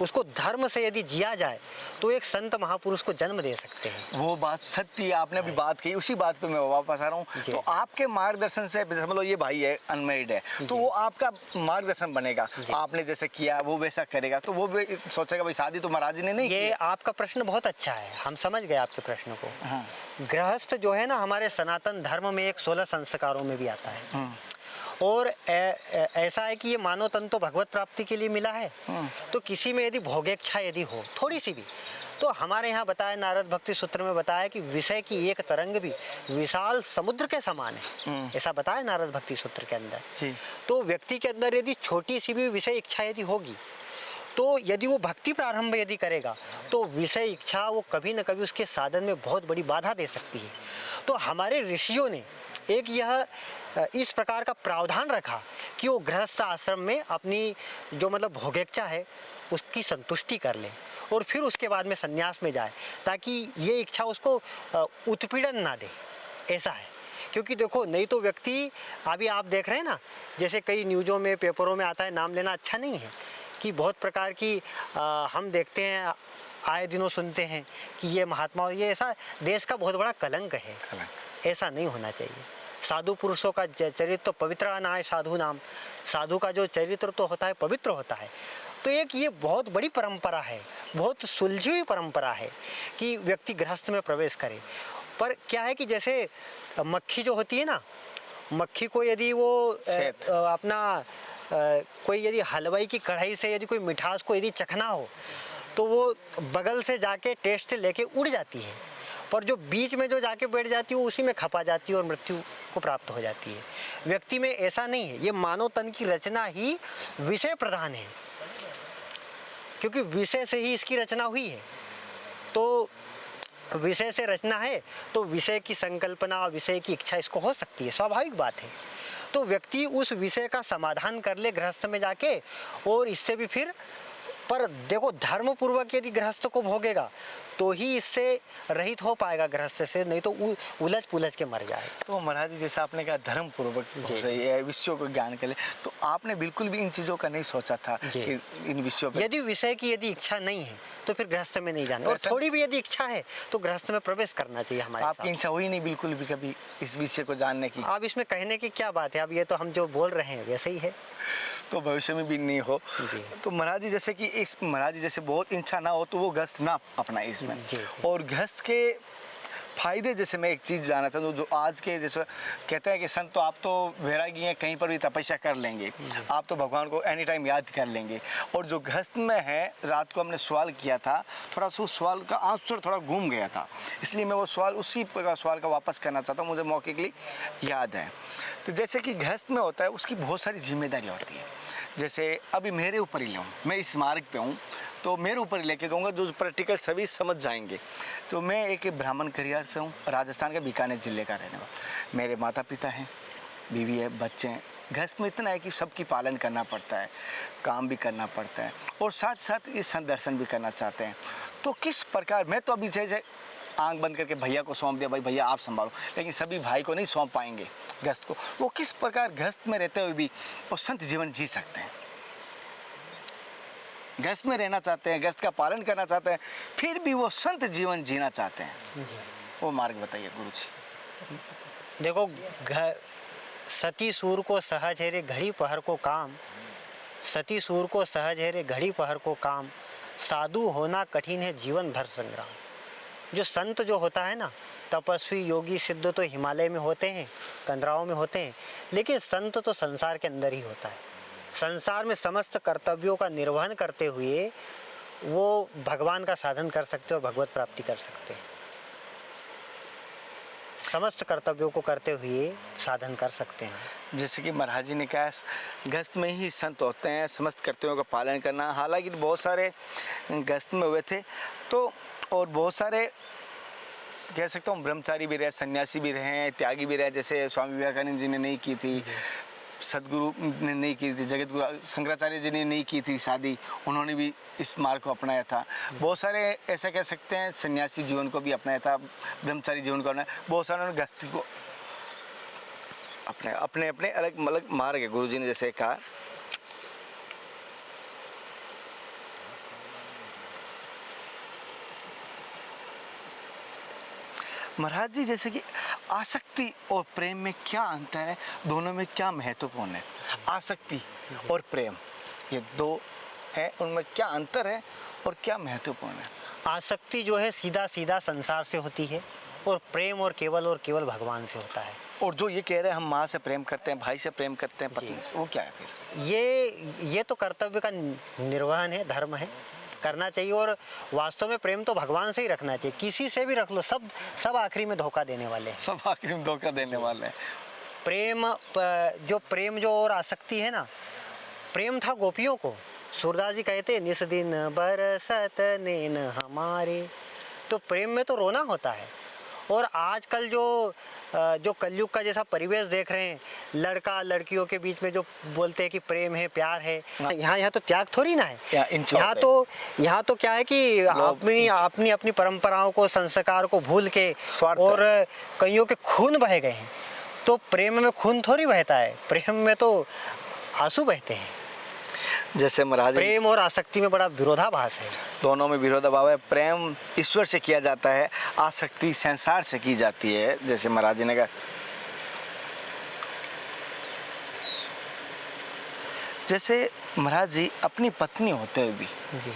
उसको धर्म से यदि जिया जाए तो एक संत महापुरुष को जन्म दे सकते हैं। वो बात सत्य है, आपने अभी बात की, उसी बात पे मैं वापस आ रहा हूँ। तो आपके मार्गदर्शन से समझ लो ये भाई है अनमेरिड है, तो वो आपका मार्गदर्शन बनेगा, आपने जैसे किया वो वैसा करेगा, तो वो भी सोचेगा भाई शादी तो महाराज ने नहीं। ये आपका प्रश्न बहुत अच्छा है, हम समझ गए आपके प्रश्न को। गृहस्थ जो है ना, हमारे सनातन धर्म में एक 16 संस्कारों में भी आता है, और ऐसा है कि ये मानव तन तो भगवत प्राप्ति के लिए मिला है, तो किसी में यदि भोगेच्छा यदि हो थोड़ी सी भी, तो हमारे यहाँ बताया, नारद भक्ति सूत्र में बताया कि विषय की एक तरंग भी विशाल समुद्र के समान है, ऐसा बताया नारद भक्ति सूत्र के अंदर। तो व्यक्ति के अंदर यदि छोटी सी भी विषय इच्छा यदि होगी, तो यदि वो भक्ति प्रारंभ यदि करेगा तो विषय इच्छा वो कभी न कभी उसके साधन में बहुत बड़ी बाधा दे सकती है। तो हमारे ऋषियों ने एक यह इस प्रकार का प्रावधान रखा कि वो गृहस्थ आश्रम में अपनी जो मतलब भोगेच्छा है उसकी संतुष्टि कर ले, और फिर उसके बाद में संन्यास में जाए, ताकि ये इच्छा उसको उत्पीड़न ना दे, ऐसा है। क्योंकि देखो, नहीं तो व्यक्ति, अभी आप देख रहे हैं ना, जैसे कई न्यूज़ों में पेपरों में आता है, नाम लेना अच्छा नहीं है, कि बहुत प्रकार की हम देखते हैं, आए दिनों सुनते हैं कि ये महात्मा, ये ऐसा देश का बहुत बड़ा कलंक है। ऐसा नहीं होना चाहिए। साधु पुरुषों का चरित्र तो पवित्र ना है, साधु नाम, साधु का जो चरित्र तो होता है पवित्र होता है। तो एक ये बहुत बड़ी परंपरा है, बहुत सुलझी हुई परंपरा है कि व्यक्ति गृहस्थ में प्रवेश करे। पर क्या है कि जैसे मक्खी जो होती है ना, मक्खी को यदि वो अपना कोई यदि हलवाई की कढ़ाई से यदि कोई मिठास को यदि चखना हो, तो वो बगल से जाके टेस्ट लेके उड़ जाती है, पर जो बीच में जो जाके बैठ जाती है वो उसी में खपा जाती है और मृत्यु को प्राप्त हो जाती है। व्यक्ति में ऐसा नहीं है, ये मानव तन की रचना ही विषय प्रधान है, क्योंकि विषय से ही इसकी रचना हुई है। तो विषय से रचना है तो विषय की संकल्पना, विषय की इच्छा इसको हो सकती है, स्वाभाविक बात है। तो व्यक्ति उस विषय का समाधान कर ले गृहस्थ में जाके, और इससे भी फिर पर देखो धर्म पूर्वक यदि गृहस्थ को भोगेगा तो ही इससे रहित हो पाएगा गृहस्थ से, नहीं तो उलझ पुलझ के मर जाएगा। तो महाराज जी जैसा आपने कहा धर्म पूर्वक सही है, विषयों को ज्ञान के लिए, तो आपने बिल्कुल भी इन चीज़ों का नहीं सोचा था कि इन विषयों पर? यदि विषय की यदि इच्छा नहीं है तो फिर गृहस्थ में नहीं जाना, और थोड़ी भी यदि इच्छा है तो गृहस्थ में प्रवेश करना चाहिए हमारे। आपकी इच्छा हुई नहीं बिल्कुल भी कभी इस विषय को जानने की? अब इसमें कहने की क्या बात है, अब ये तो हम जो बोल रहे हैं वैसे ही है। तो भविष्य में भी नहीं हो जी। तो महाराज जी जैसे कि इस महाराज जी जैसे बहुत इच्छा ना हो तो वो गृहस्थ ना अपना इसमें जी। और गृहस्थ के फायदे जैसे मैं एक चीज़ जानना चाहता हूँ, जो आज के जैसे कहते हैं कि संत तो आप तो वैरागी हैं, कहीं पर भी तपस्या कर लेंगे, आप तो भगवान को एनी टाइम याद कर लेंगे, और जो गृहस्थ में है, रात को हमने सवाल किया था, थोड़ा सा उस सवाल का आंसर थोड़ा घूम गया था, इसलिए मैं वो सवाल उसी प्रकार सवाल का वापस करना चाहता हूँ, मुझे मौके के लिए याद है। तो जैसे कि गृहस्थ में होता है उसकी बहुत सारी जिम्मेदारी होती है, जैसे अभी मेरे ऊपर ही लूँ, मैं इस मार्ग पे हूँ तो मेरे ऊपर ही लेके कहूँगा, जो प्रैक्टिकल सभी समझ जाएंगे। तो मैं एक ब्राह्मण करियर से हूँ, राजस्थान के बीकानेर ज़िले का रहने वाला, मेरे माता पिता हैं, बीवी है, बच्चे हैं। गृहस्थ में इतना है कि सबकी पालन करना पड़ता है, काम भी करना पड़ता है, और साथ साथ ये संत दर्शन भी करना चाहते हैं। तो किस प्रकार, मैं तो अभी जैसे आंख बंद करके भैया को सौंप दिया, भाई भैया आप संभालो, लेकिन सभी भाई को नहीं सौंप पाएंगे गृहस्थ को, वो किस प्रकार गृहस्थ में रहते हुए भी वो संत जीवन जी सकते हैं, गृहस्थ में रहना चाहते हैं, गृहस्थ का पालन करना चाहते हैं, फिर भी वो संत जीवन जीना चाहते हैं, वो मार्ग बताइए गुरु जी। देखो सती सूर को सहज है रे घड़ी पहर को काम, सती सूर को सहज है रे घड़ी पहर को काम, साधु होना कठिन है जीवन भर संग्राम। जो संत जो होता है ना, तपस्वी योगी सिद्ध तो हिमालय में होते हैं, कंदराओं में होते हैं, लेकिन संत तो संसार के अंदर ही होता है। संसार में समस्त कर्तव्यों का निर्वहन करते हुए वो भगवान का साधन कर सकते हैं और भगवत प्राप्ति कर सकते हैं। समस्त कर्तव्यों को करते हुए साधन कर सकते हैं। जैसे कि महाराज जी ने कहा गृहस्थ में ही संत होते हैं, समस्त कर्तव्यों का पालन करना। हालांकि बहुत सारे गृहस्थ में हुए थे तो, और बहुत सारे कह सकता हूँ ब्रह्मचारी भी रहे, सन्यासी भी रहे, त्यागी भी रहे, जैसे स्वामी विवेकानंद जी ने नहीं की थी, सदगुरु ने नहीं की थी, जगत गुरु शंकराचार्य जी ने नहीं की थी शादी, उन्होंने भी इस मार्ग को अपनाया था। बहुत सारे ऐसा कह सकते हैं सन्यासी जीवन को भी अपनाया था, ब्रह्मचारी जीवन को अपनाया, बहुत सारे उन्होंने गृहस्थी को अपने अपने अलग अलग मार्ग है। गुरु जी ने जैसे कहा महाराज जी, जैसे कि आसक्ति और प्रेम में क्या अंतर है, दोनों में क्या महत्वपूर्ण है? आसक्ति और प्रेम ये दो है, उनमें क्या अंतर है और क्या महत्वपूर्ण है? आसक्ति जो है सीधा सीधा संसार से होती है, और प्रेम और केवल भगवान से होता है। और जो ये कह रहे हैं हम माँ से प्रेम करते हैं, भाई से प्रेम करते हैं, पत्नी से, वो क्या है फिर? ये तो कर्तव्य का निर्वहन है, धर्म है, करना चाहिए। और वास्तव में प्रेम तो भगवान से ही रखना चाहिए, किसी से भी रख लो, सब आखिरी में धोखा देने वाले हैं, सब आखिर में धोखा देने वाले हैं। प्रेम जो और आसक्ति है ना, प्रेम था गोपियों को, सूरदास जी कहते निस दिन बरसत नैन हमारे, तो प्रेम में तो रोना होता है। और आजकल जो कलयुग का जैसा परिवेश देख रहे हैं, लड़का लड़कियों के बीच में जो बोलते हैं कि प्रेम है, प्यार है, यहाँ तो त्याग थोड़ी ना है। यहाँ तो क्या है कि अपनी परंपराओं को, संस्कार को भूल के, और कईयों के खून बह गए हैं। तो प्रेम में खून थोड़ी बहता है, प्रेम में तो आंसू बहते हैं। जैसे महाराज, प्रेम और आसक्ति में बड़ा विरोधाभास है, दोनों में विरोधाभास है। प्रेम ईश्वर से किया जाता है, आसक्ति संसार से की जाती है। जैसे महाराज जी ने कहा, जैसे महाराज जी अपनी पत्नी होते हुए भी जी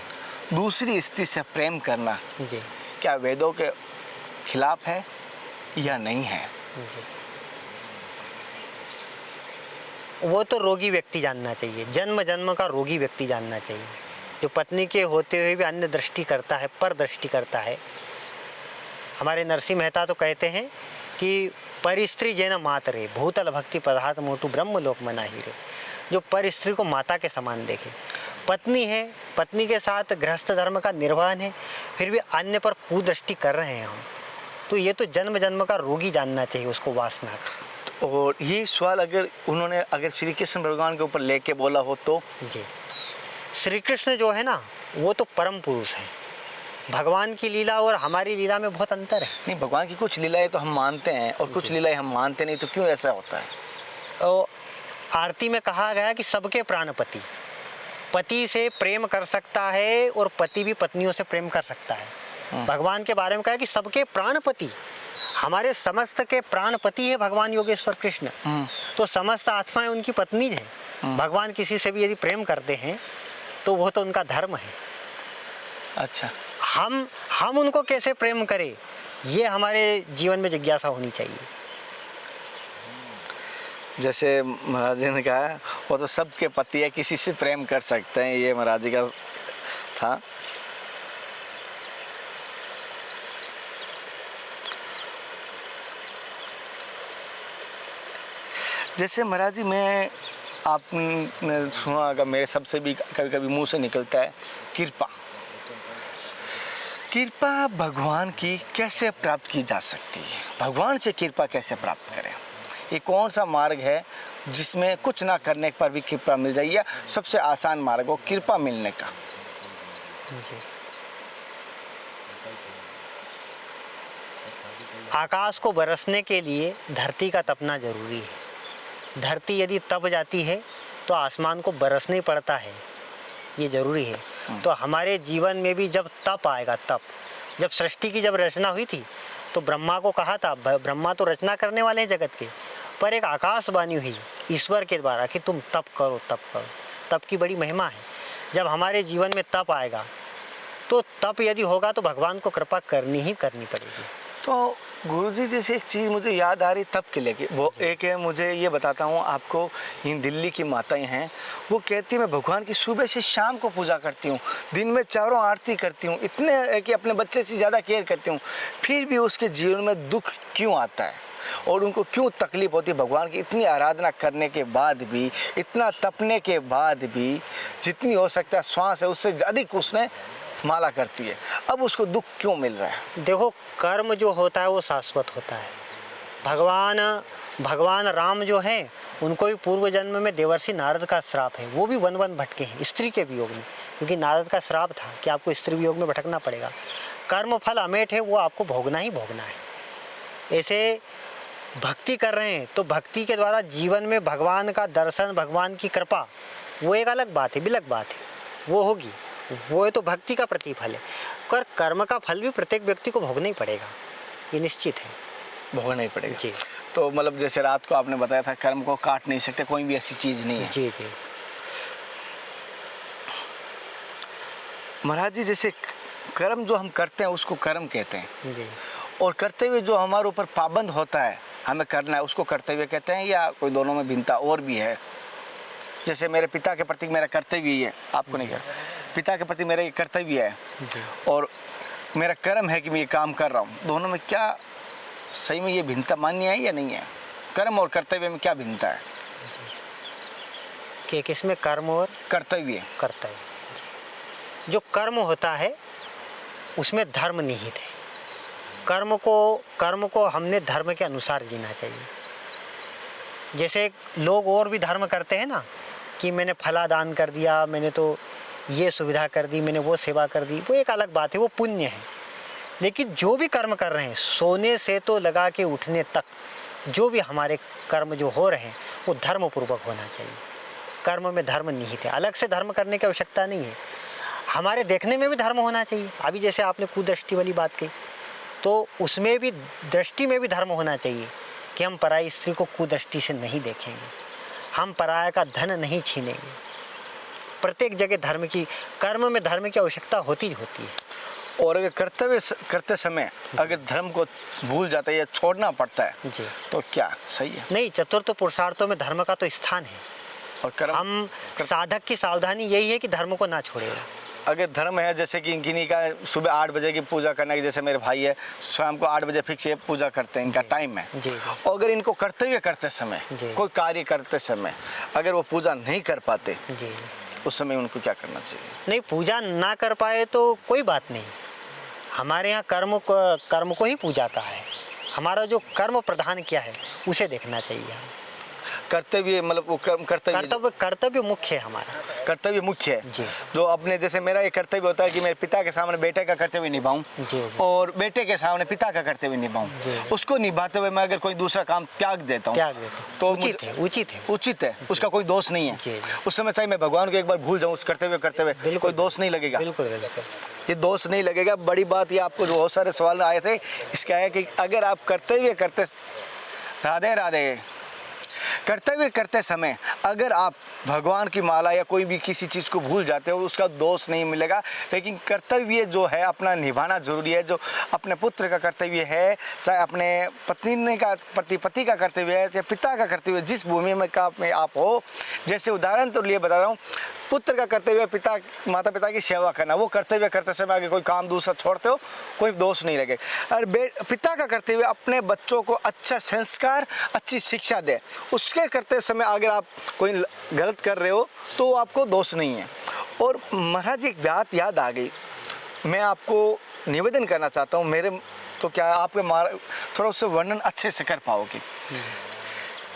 दूसरी स्त्री से प्रेम करना जी क्या वेदों के खिलाफ है या नहीं है? जी वो तो रोगी व्यक्ति जानना चाहिए, जन्म जन्म का रोगी व्यक्ति जानना चाहिए, जो पत्नी के होते हुए भी अन्य दृष्टि करता है, पर दृष्टि करता है। हमारे नरसिंह मेहता तो कहते हैं कि परिस्त्री जैन मातरे भूतल भक्ति पदार्थ मोटू ब्रह्म लोक मनाही रे, जो पर स्त्री को माता के समान देखे। पत्नी है, पत्नी के साथ गृहस्थ धर्म का निर्वहन है, फिर भी अन्य पर कुदृष्टि कर रहे हैं हम, तो ये तो जन्म जन्म का रोगी जानना चाहिए उसको, वासना का। और ये सवाल अगर श्री कृष्ण भगवान के ऊपर लेके बोला हो तो? जी, श्री कृष्ण जो है ना, वो तो परम पुरुष हैं। भगवान की लीला और हमारी लीला में बहुत अंतर है। नहीं, भगवान की कुछ लीलाएं तो हम मानते हैं और कुछ लीलाएं हम मानते नहीं, तो क्यों ऐसा होता है? तो आरती में कहा गया कि सबके प्राणपति, पति से प्रेम कर सकता है और पति भी पत्नियों से प्रेम कर सकता है। भगवान के बारे में कहा कि सबके प्राणपति, हमारे समस्त के प्राणपति है भगवान योगेश्वर कृष्ण। तो समस्त आत्माएं उनकी पत्नी है। भगवान किसी से भी यदि प्रेम करते हैं तो वो तो उनका धर्म है। अच्छा, हम उनको कैसे प्रेम करें, ये हमारे जीवन में जिज्ञासा होनी चाहिए। जैसे महाराज जी ने कहा वो तो सबके पति है, किसी से प्रेम कर सकते हैं, ये महाराज जी का था। जैसे महाराज जी, मैं आपने सुना होगा, मेरे सबसे भी कभी कभी मुंह से निकलता है कृपा। कृपा भगवान की कैसे प्राप्त की जा सकती है? भगवान से कृपा कैसे प्राप्त करें? ये कौन सा मार्ग है जिसमें कुछ ना करने पर भी कृपा मिल जाए, या सबसे आसान मार्ग हो कृपा मिलने का? जी। आकाश को बरसने के लिए धरती का तपना जरूरी है। धरती यदि तप जाती है तो आसमान को बरसना ही पड़ता है, ये जरूरी है। तो हमारे जीवन में भी जब तप आएगा, तप, जब सृष्टि की जब रचना हुई थी तो ब्रह्मा को कहा था, ब्रह्मा तो रचना करने वाले हैं जगत के, पर एक आकाशवाणी हुई ईश्वर के द्वारा कि तुम तप करो, तप करो। तप की बड़ी महिमा है। जब हमारे जीवन में तप आएगा तो तप यदि होगा तो भगवान को कृपा करनी ही करनी पड़ेगी। तो गुरुजी, जैसे एक चीज़ मुझे याद आ रही तप के लेके, वो एक है, मुझे ये बताता हूँ आपको, इन दिल्ली की माताएं हैं, वो कहती है मैं भगवान की सुबह से शाम को पूजा करती हूँ, दिन में चारों आरती करती हूँ, इतने है कि अपने बच्चे से ज़्यादा केयर करती हूँ, फिर भी उसके जीवन में दुख क्यों आता है और उनको क्यों तकलीफ होती है? भगवान की इतनी आराधना करने के बाद भी, इतना तपने के बाद भी, जितनी हो सकता है श्वास है उससे अधिक उसने माला करती है, अब उसको दुख क्यों मिल रहा है? देखो, कर्म जो होता है वो शाश्वत होता है। भगवान राम जो हैं उनको भी पूर्व जन्म में देवर्षि नारद का श्राप है, वो भी वन वन भटके हैं स्त्री के वियोग में, क्योंकि नारद का श्राप था कि आपको स्त्री वियोग में भटकना पड़ेगा। कर्म फल अमेट है, वो आपको भोगना ही भोगना है। ऐसे भक्ति कर रहे हैं तो भक्ति के द्वारा जीवन में भगवान का दर्शन, भगवान की कृपा, वो एक अलग बात है, बिलक बात है, वो होगी, वो तो भक्ति का प्रतिफल है। पर कर्म का फल भी प्रत्येक व्यक्ति को भोगना ही पड़ेगा, ये निश्चित है, भोगना ही पड़ेगा जी। तो मतलब जैसे रात को आपने बताया था, कर्म को काट नहीं सकते, कोई भी ऐसी चीज़ नहीं है। जी जी। महाराज जी, जैसे कर्म जो हम करते हैं उसको कर्म कहते हैं, जी। और करते हुए जो हमारे ऊपर पाबंद होता है हमें करना है उसको करते हुए कहते हैं, या कोई दोनों में भिन्नता और भी है? जैसे मेरे पिता के प्रति मेरा कर्तव्य ही है, आपको नहीं कर, पिता के प्रति मेरा ये कर्तव्य है और मेरा कर्म है कि मैं ये काम कर रहा हूँ, दोनों में क्या सही में ये भिन्नता मान्य है या नहीं है? कर्म और कर्तव्य में क्या भिन्नता है? कि किसमें कर्म और कर्तव्य? कर्तव्य। जी। जो कर्म होता है उसमें धर्म निहित है। कर्म को हमने धर्म के अनुसार जीना चाहिए। जैसे लोग और भी धर्म करते हैं ना, कि मैंने फला दान कर दिया, मैंने तो ये सुविधा कर दी, मैंने वो सेवा कर दी, वो एक अलग बात है, वो पुण्य है। लेकिन जो भी कर्म कर रहे हैं, सोने से तो लगा के उठने तक जो भी हमारे कर्म जो हो रहे हैं वो धर्म पूर्वक होना चाहिए। कर्म में धर्म निहित है, अलग से धर्म करने की आवश्यकता नहीं है। हमारे देखने में भी धर्म होना चाहिए। अभी जैसे आपने कुदृष्टि वाली बात कही, तो उसमें भी, दृष्टि में भी धर्म होना चाहिए कि हम पराई स्त्री को कुदृष्टि से नहीं देखेंगे, हम पराया का धन नहीं छीनेंगे। प्रत्येक जगह धर्म की, कर्म में धर्म की आवश्यकता होती है। और अगर कर्तव्य करते समय अगर धर्म को भूल जाता है या छोड़ना पड़ता है जी, तो क्या सही है? नहीं, चतुर्थ पुरुषार्थों में धर्म का तो स्थान है। और कर्म, हम साधक की सावधानी यही है कि धर्म को ना छोड़ेगा। अगर धर्म है जैसे कि इनकी का सुबह 8 बजे की पूजा करना, कि जैसे मेरे भाई है शाम को 8 बजे फिक्स ये पूजा करते हैं, इनका टाइम है। जी। और अगर इनको कर्तव्य करते समय, जी। कोई कार्य करते समय अगर वो पूजा नहीं कर पाते, जी, उस समय उनको क्या करना चाहिए? नहीं, पूजा ना कर पाए तो कोई बात नहीं। हमारे यहाँ कर्म को ही पूजा का है। हमारा जो कर्म प्रधान किया है उसे देखना चाहिए। कर्तव्य मतलब वो कर्तव्य कर्तव्य मुख्य है हमारा। कर्तव्य मुख्य जी। है। जो अपने जैसे मेरा एक कर्तव्य होता है कि मेरे पिता के सामने बेटे का कर्तव्य निभाऊं जी, जी। और बेटे के सामने पिता का कर्तव्य निभाऊं। जी। उसको निभाते हुए मैं अगर कोई दूसरा काम त्याग देता हूँ त्याग देते तो उचित है, उचित है। उचित है, उसका कोई दोष नहीं है। जी। उस समय चाहे मैं भगवान को एक बार भूल जाऊं उस कर्तव्य करते हुए, कोई दोष नहीं लगेगा। बिल्कुल बिल्कुल। ये दोष नहीं लगेगा। बड़ी बात ये आपको जो बहुत सारे सवाल आए थे इसका है कि अगर आप कर्तव्य करते राधे राधे कर्तव्य करते समय अगर आप भगवान की माला या कोई भी किसी चीज़ को भूल जाते हो उसका दोष नहीं मिलेगा। लेकिन कर्तव्य जो है अपना निभाना जरूरी है। जो अपने पुत्र का कर्तव्य है, चाहे अपने पत्नी का पति का कर्तव्य है, चाहे पिता का कर्तव्य, जिस भूमि में आप हो। जैसे उदाहरण तो लिए बता रहा हूँ, पुत्र का कर्तव्य पिता माता पिता की सेवा करना, वो कर्तव्य करते समय अगर कोई काम दूसरा छोड़ते हो कोई दोष नहीं लगेगा। और पिता का कर्तव्य अपने बच्चों को अच्छा संस्कार अच्छी शिक्षा दे, उसके करते समय अगर आप कोई गलत कर रहे हो तो आपको दोष नहीं है। और महाराज एक बात याद आ गई, मैं आपको निवेदन करना चाहता हूँ। मेरे तो क्या आपके थोड़ा उससे वर्णन अच्छे से कर पाओगे।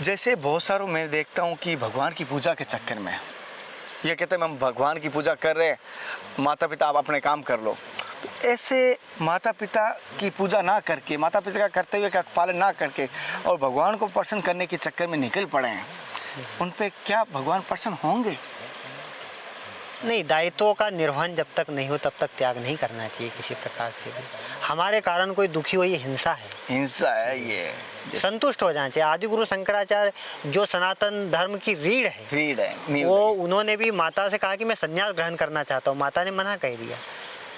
जैसे बहुत सारों मैं देखता हूँ कि भगवान की पूजा के चक्कर में ये कहते हैं हम भगवान की पूजा कर रहे हैं, माता पिता आप अपने काम कर लो। तो ऐसे माता पिता की पूजा ना करके, माता पिता का कर्तव्य का पालन ना करके और भगवान को प्रसन्न करने के चक्कर में निकल पड़े हैं, उन पे क्या भगवान प्रसन्न होंगे? नहीं, दायित्वों का निर्वहन जब तक नहीं हो तब तक त्याग नहीं करना चाहिए किसी प्रकार से भी। हमारे कारण कोई दुखी हो ये हिंसा है, हिंसा है ये। संतुष्ट हो जाना चाहिए। आदि गुरु शंकराचार्य जो सनातन धर्म की रीढ़ है वो उन्होंने भी माता से कहा कि मैं संन्यास ग्रहण करना चाहता हूँ। माता ने मना कर दिया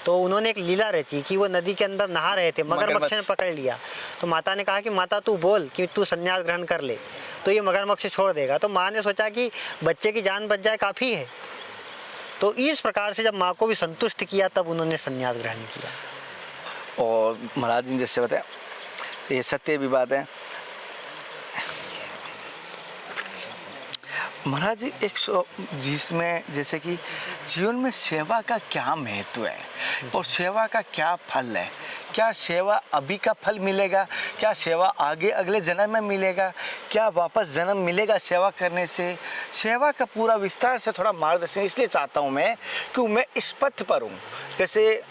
तो उन्होंने एक लीला रची कि वो नदी के अंदर नहा रहे थे, मगरमच्छ ने पकड़ लिया। तो माता ने कहा कि माता तू बोल कि तू संन्यास ग्रहण कर ले तो ये मगरमच्छ छोड़ देगा। तो माँ ने सोचा कि बच्चे की जान बच जाए काफ़ी है। तो इस प्रकार से जब माँ को भी संतुष्ट किया तब उन्होंने संन्यास ग्रहण किया। और महाराज जी जैसे बताया ये सत्य भी बात है। महाराज जी जिसमें जैसे कि जीवन में सेवा का क्या महत्व है और सेवा का क्या फल है? क्या सेवा अभी का फल मिलेगा? क्या सेवा आगे अगले जन्म में मिलेगा? क्या वापस जन्म मिलेगा सेवा करने से? सेवा का पूरा विस्तार से थोड़ा मार्गदर्शन इसलिए चाहता हूँ मैं कि मैं इस पथ पर हूँ। जैसे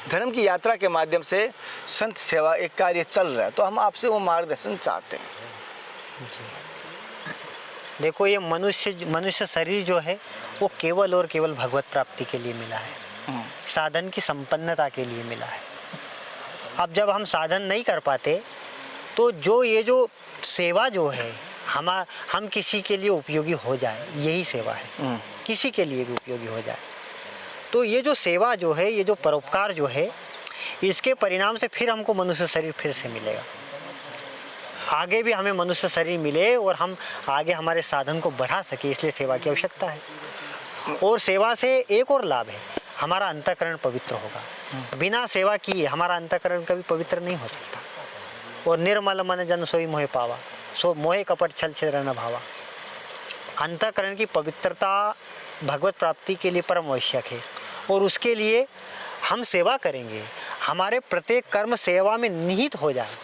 धर्म की यात्रा के माध्यम से संत सेवा एक कार्य चल रहा है तो हम आपसे वो मार्गदर्शन चाहते हैं। देखो ये मनुष्य शरीर जो है वो केवल और केवल भगवत प्राप्ति के लिए मिला है, साधन की संपन्नता के लिए मिला है। अब जब हम साधन नहीं कर पाते तो जो सेवा जो है हम किसी के लिए उपयोगी हो जाए, यही सेवा है। किसी के लिए भी उपयोगी हो जाए तो ये जो सेवा जो है, ये जो परोपकार जो है, इसके परिणाम से फिर हमको मनुष्य शरीर फिर से मिलेगा। आगे भी हमें मनुष्य शरीर मिले और हम आगे हमारे साधन को बढ़ा सके, इसलिए सेवा की आवश्यकता है। और सेवा से एक और लाभ है, हमारा अंतःकरण पवित्र होगा। बिना सेवा किए हमारा अंतःकरण कभी पवित्र नहीं हो सकता। और निर्मल मन जन सोई मोहे पावा, सो मोहे कपट छल छिद्र न भावा। अंतःकरण की पवित्रता भगवत प्राप्ति के लिए परम आवश्यक है और उसके लिए हम सेवा करेंगे। हमारे प्रत्येक कर्म सेवा में निहित हो जाए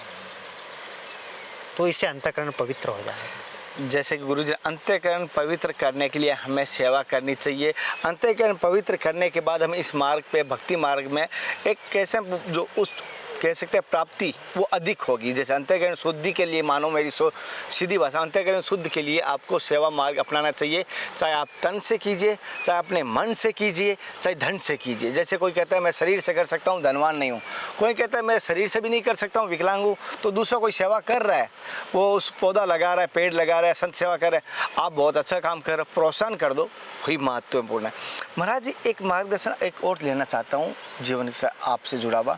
तो इससे अंतःकरण पवित्र हो जाए। जैसे कि गुरुजी अंतःकरण पवित्र करने के लिए हमें सेवा करनी चाहिए। अंतःकरण पवित्र करने के बाद हम इस मार्ग पे भक्ति मार्ग में एक कैसे जो उस कह सकते हैं प्राप्ति वो अधिक होगी। जैसे अंतःकरण शुद्धि के लिए मानो मेरी सीधी भाषा, अंतःकरण शुद्ध के लिए आपको सेवा मार्ग अपनाना चाहिए। चाहे आप तन से कीजिए, चाहे अपने मन से कीजिए, चाहे धन से कीजिए। जैसे कोई कहता है मैं शरीर से कर सकता हूँ, धनवान नहीं हूँ। कोई कहता है मैं शरीर से भी नहीं कर सकता हूँ, विकलांग हूँ। तो दूसरा कोई सेवा कर रहा है, वो उस पौधा लगा रहा है, पेड़ लगा रहा है, संत सेवा कर रहा है, आप बहुत अच्छा काम कर रहे हो, प्रोत्साहन कर दो, वही महत्वपूर्ण है। महाराज जी एक मार्गदर्शन एक और लेना चाहता हूँ जीवन से आपसे जुड़ा हुआ।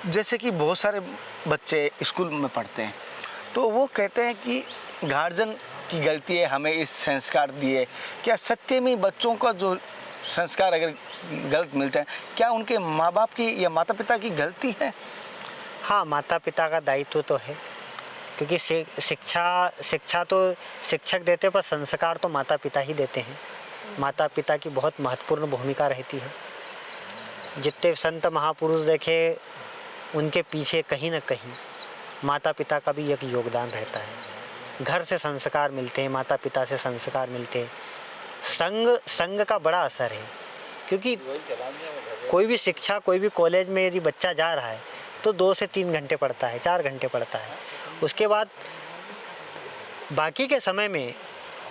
जैसे कि बहुत सारे बच्चे स्कूल में पढ़ते हैं तो वो कहते हैं कि गार्जियन की गलती है, हमें इस संस्कार दिए। क्या सत्य में बच्चों का जो संस्कार अगर गलत मिलते हैं, क्या उनके माँ बाप की या माता पिता की गलती है? हाँ, माता पिता का दायित्व तो है, क्योंकि शिक्षा तो शिक्षक देते पर संस्कार तो माता पिता ही देते हैं। माता पिता की बहुत महत्वपूर्ण भूमिका रहती है। जितने संत महापुरुष देखे उनके पीछे कहीं ना कहीं माता पिता का भी एक योगदान रहता है। घर से संस्कार मिलते हैं, माता पिता से संस्कार मिलते हैं संग का बड़ा असर है, क्योंकि कोई भी शिक्षा, कोई भी कॉलेज में यदि बच्चा जा रहा है तो 2 से 3 घंटे पढ़ता है, 4 घंटे पढ़ता है। उसके बाद बाकी के समय में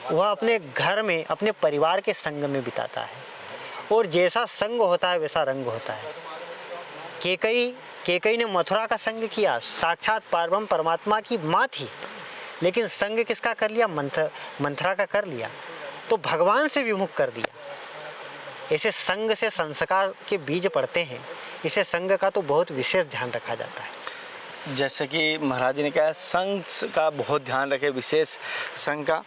वह अपने घर में अपने परिवार के संग में बिताता है, और जैसा संग होता है वैसा रंग होता है। केकई ने मथुरा का संग किया, साक्षात पारब्रह्म परमात्मा की माँ थी, लेकिन संग किसका कर लिया? मंथरा का कर लिया, तो भगवान से विमुख कर दिया। ऐसे संग से संस्कार के बीज पड़ते हैं, इसे संग का तो बहुत विशेष ध्यान रखा जाता है। जैसे कि महाराज जी ने कहा संघ का बहुत ध्यान रखे, विशेष संघ का।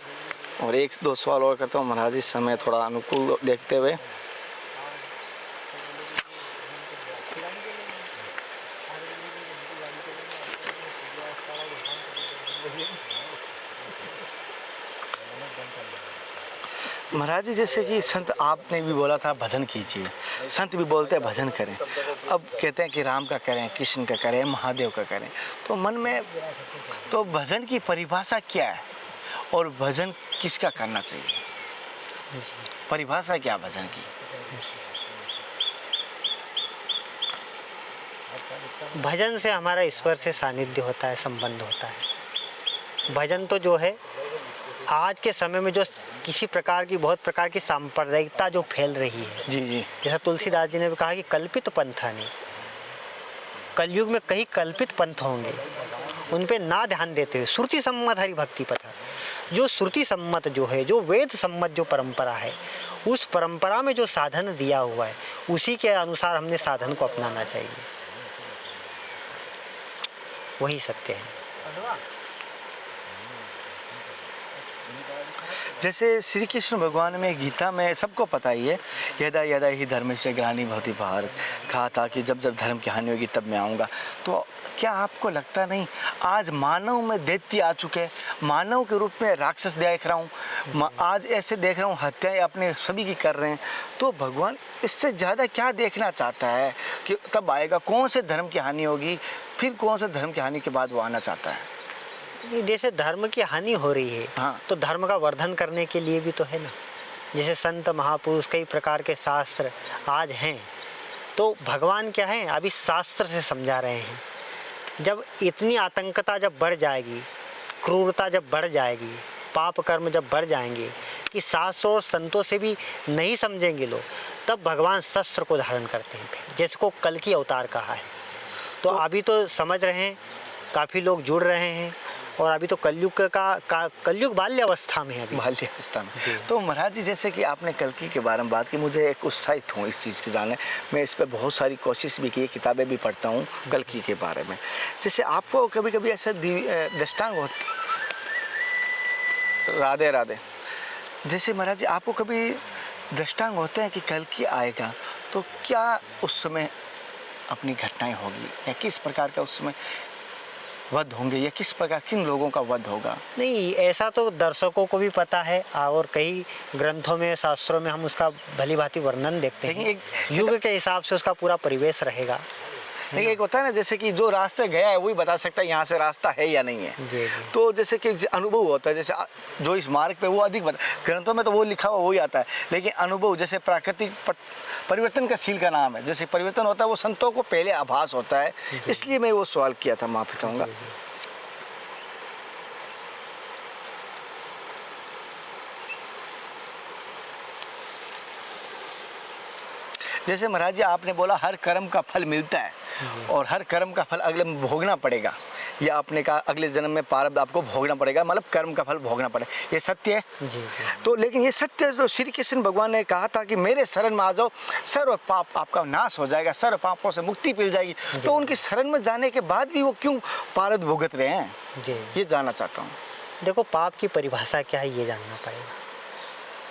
और 1-2 सवाल और करता हूँ महाराज जी, समय थोड़ा अनुकूल देखते हुए। महाराज जी जैसे कि संत आपने भी बोला था भजन कीजिए, संत भी बोलते हैं भजन करें। अब कहते हैं कि राम का करें, कृष्ण का करें, महादेव का करें, तो मन में तो भजन की परिभाषा क्या है और भजन किसका करना चाहिए? परिभाषा क्या भजन की? भजन से हमारा ईश्वर से सानिध्य होता है, संबंध होता है। भजन तो जो है आज के समय में जो किसी प्रकार की, बहुत प्रकार की सांप्रदायिकता जो फैल रही है, जी जी, जैसा तुलसीदास जी ने भी कहा कि कल्पित पंथा नहीं, कलयुग में कई कल्पित पंथ होंगे, उन पे ना ध्यान देते हुए श्रुति सम्मत हरि भक्ति पथ, जो श्रुति सम्मत जो है, जो वेद सम्मत जो परंपरा है, उस परंपरा में जो साधन दिया हुआ है उसी के अनुसार हमने साधन को अपनाना चाहिए, वही सत्य है। जैसे श्री कृष्ण भगवान में गीता में सबको पता ही है, यदा यदा ही धर्मस्य ग्लानिर्भवति भवति भारत, कहा था कि जब जब धर्म की हानि होगी तब मैं आऊँगा। तो क्या आपको लगता नहीं आज मानव में दैत्य आ चुके हैं, मानव के रूप में राक्षस देख रहा हूँ, आज ऐसे देख रहा हूँ हत्याएं अपने सभी की कर रहे हैं, तो भगवान इससे ज़्यादा क्या देखना चाहता है कि तब आएगा, कौन से धर्म की हानि होगी, फिर कौन से धर्म की हानि के बाद वो आना चाहता है? जैसे धर्म की हानि हो रही है, हाँ। तो धर्म का वर्धन करने के लिए भी तो है ना। जैसे संत महापुरुष कई प्रकार के शास्त्र आज हैं, तो भगवान क्या है अभी शास्त्र से समझा रहे हैं। जब इतनी आतंकता जब बढ़ जाएगी, क्रूरता जब बढ़ जाएगी, पाप कर्म जब बढ़ जाएंगे कि शास्त्रों और संतों से भी नहीं समझेंगे लोग, तब भगवान शस्त्र को धारण करते हैं, फिर जैसे को कल की अवतार कहा है। तो अभी तो समझ रहे हैं, काफ़ी लोग जुड़ रहे हैं, और अभी तो कलयुग कलयुग बाल्य अवस्था में है अभी। बाल्य अवस्था में। तो महाराज जी जैसे कि आपने कल्कि के बारे में बात की, मुझे एक उत्साहित हूँ इस चीज़ की जाने, मैं इस पर बहुत सारी कोशिश भी की, किताबें भी पढ़ता हूँ कल्कि के बारे में। जैसे आपको कभी कभी ऐसे दृष्टांत होते, राधे राधे, जैसे महाराज जी आपको कभी दृष्टांत होते हैं कि कल्कि आएगा तो क्या उस समय अपनी घटनाएं होगी, या किस प्रकार का उस समय वध होंगे, या किस प्रकार किन लोगों का वध होगा? नहीं, ऐसा तो दर्शकों को भी पता है, और कई ग्रंथों में, शास्त्रों में हम उसका भली भांति वर्णन देखते हैं। एक युग के हिसाब से उसका पूरा परिवेश रहेगा। लेकिन एक होता है ना, जैसे कि जो रास्ते गया है वही बता सकता है यहाँ से रास्ता है या नहीं है। जी। तो जैसे कि अनुभव होता है, जैसे जो इस मार्ग पे वो अधिक ग्रंथों में तो वो लिखा हुआ वही आता है, लेकिन अनुभव जैसे प्राकृतिक परिवर्तन का शील का नाम है, जैसे परिवर्तन होता है वो संतों को पहले आभास होता है, इसलिए मैं वो सवाल किया था, माफी चाहूँगा। जैसे महाराज जी आपने बोला हर कर्म का फल मिलता है, और हर कर्म का फल अगले में भोगना पड़ेगा, या आपने कहा अगले जन्म में प्रारब्ध आपको भोगना पड़ेगा, मतलब कर्म का फल भोगना पड़ेगा, ये सत्य है। जी। तो लेकिन ये सत्य तो श्री कृष्ण भगवान ने कहा था कि मेरे शरण में आ जाओ, सर्व पाप आपका नाश हो जाएगा, सर्व पापों से मुक्ति मिल जाएगी। तो उनकी शरण में जाने के बाद भी वो क्यों प्रारब्ध भुगत रहे हैं, जी, ये जानना चाहता हूँ। देखो पाप की परिभाषा क्या है ये जानना पड़ेगा।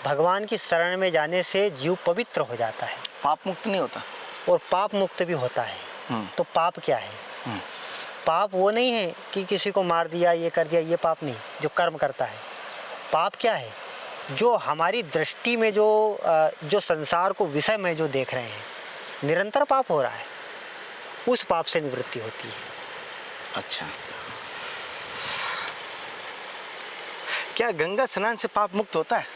भगवान की शरण में जाने से जीव पवित्र हो जाता है, पाप मुक्त नहीं होता, और पाप मुक्त भी होता है। तो पाप क्या है? पाप वो नहीं है कि किसी को मार दिया, ये कर दिया, ये पाप नहीं जो कर्म करता है। पाप क्या है? जो हमारी दृष्टि में जो संसार को विषय में जो देख रहे हैं, निरंतर पाप हो रहा है, उस पाप से निवृत्ति होती है। अच्छा, क्या गंगा स्नान से पाप मुक्त होता है?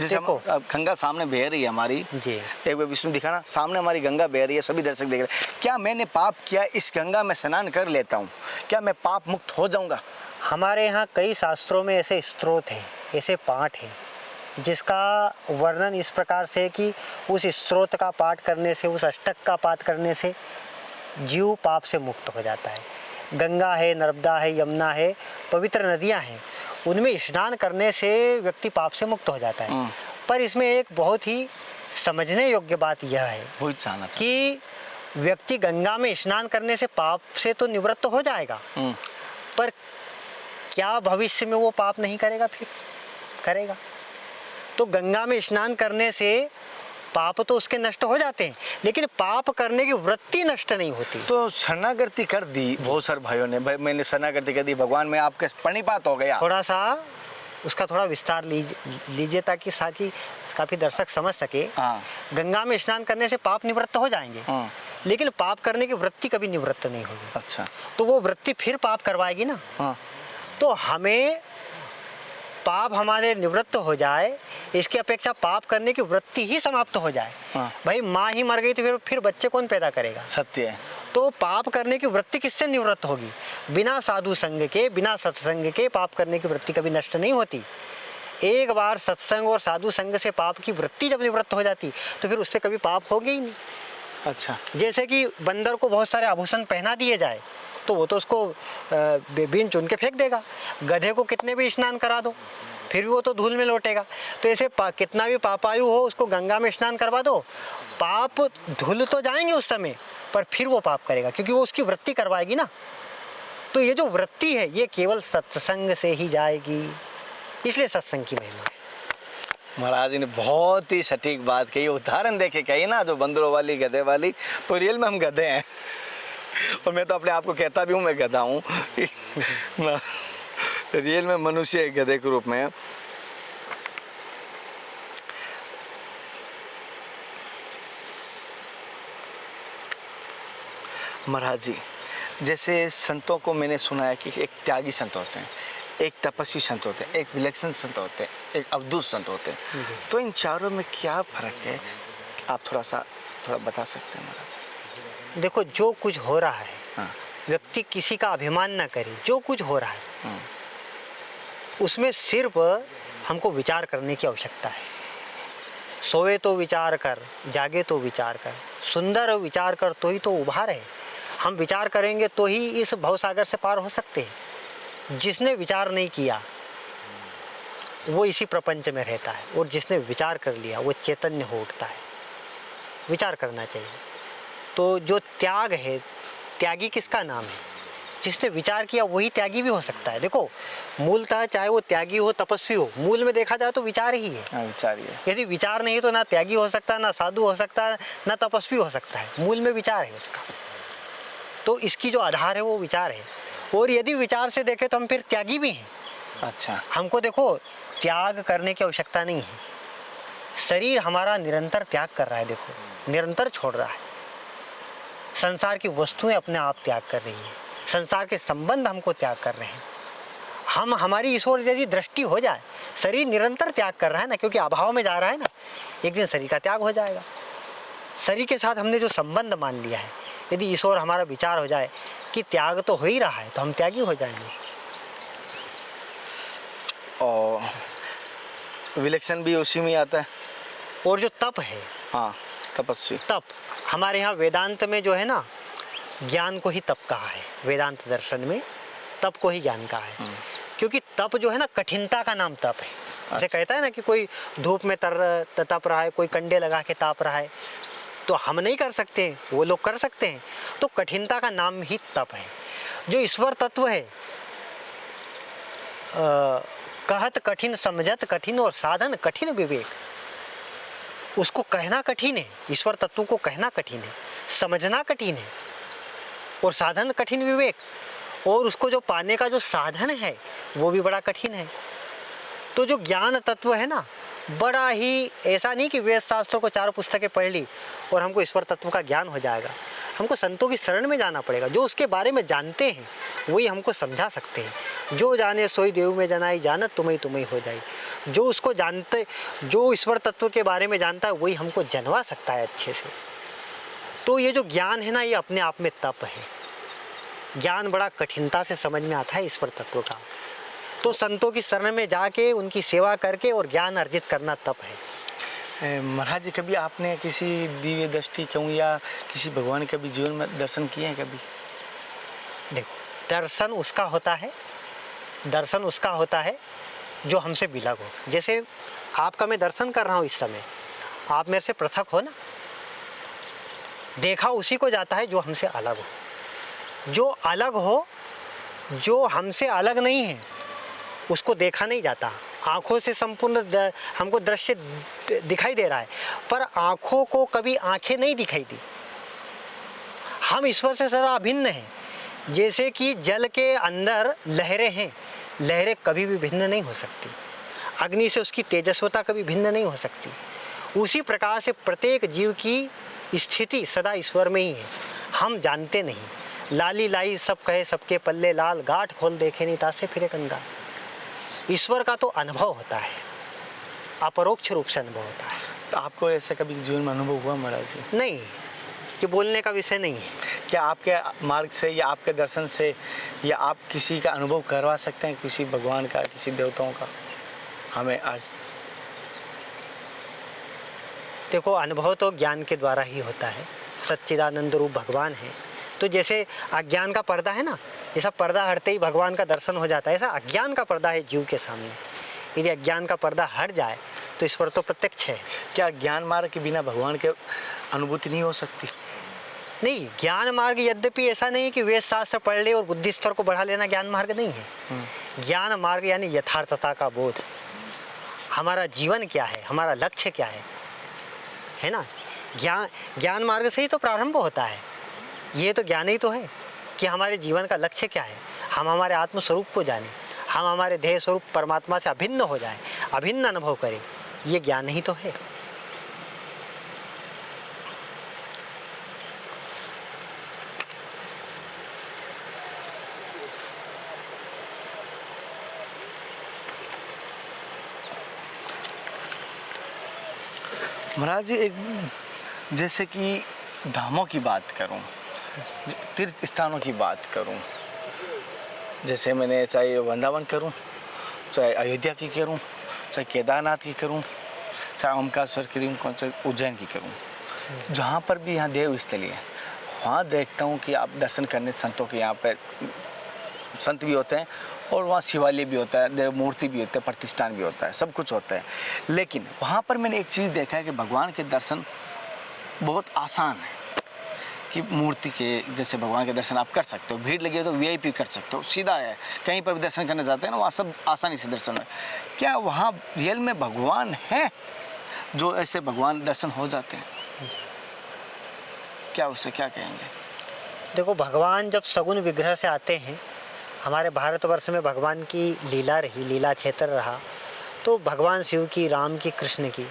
जैसे देखो। अब गंगा सामने बह रही है हमारी जी। एक बार विष्णु दिखाना, सामने हमारी गंगा बह रही है, सभी दर्शक देख रहे हैं। क्या मैंने पाप किया, इस गंगा में स्नान कर लेता हूँ, क्या मैं पाप मुक्त हो जाऊंगा? हमारे यहाँ कई शास्त्रों में ऐसे स्त्रोत हैं, ऐसे पाठ हैं जिसका वर्णन इस प्रकार से है कि उस स्त्रोत का पाठ करने से, उस अष्टक का पाठ करने से जीव पाप से मुक्त हो जाता है। गंगा है, नर्मदा है, यमुना है, पवित्र नदियाँ हैं, उनमें स्नान करने से व्यक्ति पाप से मुक्त हो जाता है। पर इसमें एक बहुत ही समझने योग्य बात यह है वही जानना था। कि व्यक्ति गंगा में स्नान करने से पाप से तो निवृत्त हो जाएगा, पर क्या भविष्य में वो पाप नहीं करेगा? फिर करेगा। तो गंगा में स्नान करने से पाप तो उसके नष्ट हो जाते हैं, लेकिन पाप करने की वृत्ति नष्ट नहीं होती। तो शरणागति कर दी बहुत सारे भाइयों ने, भाई मैंने शरणागति कर दी, भगवान में आपके प्रणिपात हो गया। थोड़ा सा उसका थोड़ा विस्तार लीजिए ताकि काफ़ी दर्शक समझ सके। हाँ। गंगा में स्नान करने से पाप निवृत्त हो जाएंगे, हाँ। लेकिन पाप करने की वृत्ति कभी निवृत्त नहीं होगी। अच्छा। तो वो वृत्ति फिर पाप करवाएगी ना। हाँ। तो हमें पाप हमारे निवृत्त हो जाए, इसकी अपेक्षा पाप करने की वृत्ति ही समाप्त हो जाए। हाँ। भाई माँ ही मर गई तो फिर बच्चे कौन पैदा करेगा? सत्य है। तो पाप करने की वृत्ति किससे निवृत्त होगी? बिना साधु संग के, बिना सत्संग के पाप करने की वृत्ति कभी नष्ट नहीं होती। एक बार सत्संग और साधु संग से पाप की वृत्ति जब निवृत्त हो जाती तो फिर उससे कभी पाप होगी ही नहीं। अच्छा। जैसे कि बंदर को बहुत सारे आभूषण पहना दिए जाए तो वो तो उसको बीन चुन के फेंक देगा। गधे को कितने भी स्नान करा दो फिर भी वो तो धूल में लौटेगा। तो ऐसे कितना भी पापायु हो उसको गंगा में स्नान करवा दो, पाप धुल तो जाएंगे उस समय, पर फिर वो पाप करेगा क्योंकि वो उसकी वृत्ति करवाएगी ना। तो ये जो वृत्ति है ये केवल सत्संग से ही जाएगी, इसलिए सत्संग की महिमा है। महाराज जी ने बहुत ही सटीक बात कही, उदाहरण देके कही ना, जो बंदरों वाली गधे वाली, तो रियल में हम गधे हैं। और मैं तो अपने आप को कहता भी हूँ मैं गधा हूँ। रियल में मनुष्य एक गधे के रूप में है। महाराज जी, जैसे संतों को मैंने सुना है कि एक त्यागी संत होते हैं, एक तपस्वी संत होते हैं, एक विलक्षण संत होते हैं, एक अवधूत संत होते हैं। तो इन चारों में क्या फर्क है, आप थोड़ा बता सकते हैं महाराज? देखो, जो कुछ हो रहा है, हाँ। व्यक्ति किसी का अभिमान ना करे, जो कुछ हो रहा है उसमें सिर्फ हमको विचार करने की आवश्यकता है। सोए तो विचार कर, जागे तो विचार कर, सुंदर विचार कर तो ही तो उभार है। हम विचार करेंगे तो ही इस भवसागर से पार हो सकते हैं। जिसने विचार नहीं किया वो इसी प्रपंच में रहता है, और जिसने विचार कर लिया वो चैतन्य हो उठता है। विचार करना चाहिए। तो जो त्याग है, त्यागी किसका नाम है? जिसने विचार किया वही त्यागी भी हो सकता है। देखो, मूलतः चाहे वो त्यागी हो तपस्वी हो, मूल में देखा जाए तो विचार ही है। विचार ही है। यदि विचार नहीं तो ना त्यागी हो सकता, ना साधु हो सकता, ना तपस्वी हो सकता है। मूल में विचार है उसका। तो इसकी जो आधार है वो विचार है। और यदि विचार से देखें तो हम फिर त्यागी भी हैं। अच्छा। हमको देखो, त्याग करने की आवश्यकता नहीं है। शरीर हमारा निरंतर त्याग कर रहा है, देखो निरंतर छोड़ रहा है। संसार की वस्तुएं अपने आप त्याग कर रही हैं, संसार के संबंध हमको त्याग कर रहे हैं। हमारी इस ओर यदि दृष्टि हो जाए, शरीर निरंतर त्याग कर रहा है ना, क्योंकि अभाव में जा रहा है ना, एक दिन शरीर का त्याग हो जाएगा। शरीर के साथ हमने जो संबंध मान लिया है, यदि इस ओर हमारा विचार हो जाए कि त्याग तो हो ही रहा है, तो हम त्यागी हो जाएंगे। और विलक्षण भी उसी में आता है। और जो तप है, हाँ, तपस्वी। तप हमारे यहाँ वेदांत में जो है ना, ज्ञान को ही तप कहा है। वेदांत दर्शन में तप को ही ज्ञान कहा है। क्योंकि तप जो है ना, कठिनता का नाम तप है। जैसे कहता है ना कि कोई धूप में तप रहा है, कोई कंडे लगा के ताप रहा है, तो हम नहीं कर सकते, वो लोग कर सकते हैं। तो कठिनता का नाम ही तप है। जो ईश्वर तत्व है, कहत कठिन, समझत कठिन और साधन कठिन विवेक, उसको कहना कठिन है। ईश्वर तत्व को कहना कठिन है, समझना कठिन है, और साधन कठिन विवेक, और उसको जो पाने का जो साधन है वो भी बड़ा कठिन है। तो जो ज्ञान तत्व है ना, बड़ा ही, ऐसा नहीं कि वेद शास्त्रों को 4 पुस्तकें पढ़ ली और हमको ईश्वर तत्व का ज्ञान हो जाएगा। हमको संतों की शरण में जाना पड़ेगा। जो उसके बारे में जानते हैं वही हमको समझा सकते हैं। जो जाने सोई देव में जनाई, जानत तुम्हें तुम्हें हो जाए। जो उसको जानते, जो ईश्वर तत्व के बारे में जानता है वही हमको जनवा सकता है अच्छे से। तो ये जो ज्ञान है ना, ये अपने आप में तप है। ज्ञान बड़ा कठिनता से समझ में आता है ईश्वर तत्व का। तो संतों की शरण में जाके उनकी सेवा करके और ज्ञान अर्जित करना तप है। महाराज जी, कभी आपने किसी दिव्य दृष्टि कहूँ या किसी भगवान के भी जीवन में दर्शन किए हैं कभी? देखो, दर्शन उसका होता है जो हमसे बिलग हो। जैसे आपका मैं दर्शन कर रहा हूँ इस समय, आप मेरे से पृथक हो ना, देखा उसी को जाता है जो हमसे अलग हो। जो अलग हो, जो हमसे अलग नहीं है, उसको देखा नहीं जाता। आँखों से संपूर्ण हमको दृश्य दिखाई दे रहा है, पर आँखों को कभी आँखें नहीं दिखाई दी। हम ईश्वर से सदा अभिन्न हैं। जैसे कि जल के अंदर लहरें हैं, लहरें कभी भी भिन्न नहीं हो सकती। अग्नि से उसकी तेजस्वता कभी भिन्न नहीं हो सकती। उसी प्रकार से प्रत्येक जीव की स्थिति सदा ईश्वर में ही है, हम जानते नहीं। लाली लाई सब कहे सबके पल्ले लाल, गांठ खोल देखे नहीं तासे फिरे कंगाल। ईश्वर का तो अनुभव होता है, अपरोक्ष रूप से अनुभव होता है। तो आपको ऐसे कभी जीवन में अनुभव हुआ महाराज जी? नहीं, ये बोलने का विषय नहीं है। क्या आपके मार्ग से या आपके दर्शन से या आप किसी का अनुभव करवा सकते हैं, किसी भगवान का, किसी देवताओं का हमें आज? देखो, अनुभव तो ज्ञान के द्वारा ही होता है। सच्चिदानंद रूप भगवान है। तो जैसे अज्ञान का पर्दा है ना, जैसा पर्दा हटते ही भगवान का दर्शन हो जाता है, ऐसा अज्ञान का पर्दा है जीव के सामने। यदि अज्ञान का पर्दा हट जाए तो ईश्वर तो प्रत्यक्ष है। क्या ज्ञान मार्ग के बिना भगवान के अनुभूति नहीं हो सकती? नहीं, ज्ञान मार्ग यद्यपि ऐसा नहीं कि वेद शास्त्र पढ़ ले और बुद्धि स्तर को बढ़ा लेना ज्ञान मार्ग नहीं है। ज्ञान मार्ग यानी यथार्थता का बोध। हमारा जीवन क्या है, हमारा लक्ष्य क्या है ना। ज्ञान मार्ग से ही तो प्रारंभ होता है। ये तो ज्ञान ही तो है कि हमारे जीवन का लक्ष्य क्या है। हम हमारे आत्म स्वरूप को जानें, हम हमारे देह स्वरूप परमात्मा से अभिन्न हो जाएं, अभिन्न अनुभव करें। ये ज्ञान ही तो है। महाराज जी, एक जैसे कि धामों की बात करूं, तीर्थ स्थानों की बात करूं, जैसे मैंने चाहे वृंदावन करूं, चाहे अयोध्या की करूं, चाहे केदारनाथ की करूं, चाहे ओमकारेश्वर की करूं, चाहे उज्जैन की करूं, जहाँ पर भी यहाँ देव स्थली है, वहाँ देखता हूँ कि आप दर्शन करने संतों के यहाँ पे संत भी होते हैं और वहाँ शिवालय भी होता है, देव मूर्ति भी होता है, प्रतिष्ठान भी होता है, सब कुछ होता है। लेकिन वहाँ पर मैंने एक चीज़ देखा है कि भगवान के दर्शन बहुत आसान है। कि मूर्ति के जैसे भगवान के दर्शन आप कर सकते हो, भीड़ लगी हो तो वीआईपी कर सकते हो, सीधा है। कहीं पर भी दर्शन करने जाते हैं ना, वहाँ सब आसानी से दर्शन है। क्या वहाँ रियल में भगवान है जो ऐसे भगवान दर्शन हो जाते हैं? क्या उससे क्या कहेंगे? देखो, भगवान जब सगुण विग्रह से आते हैं, हमारे भारतवर्ष में भगवान की लीला रही, लीला क्षेत्र रहा, तो भगवान शिव की, राम की, कृष्ण की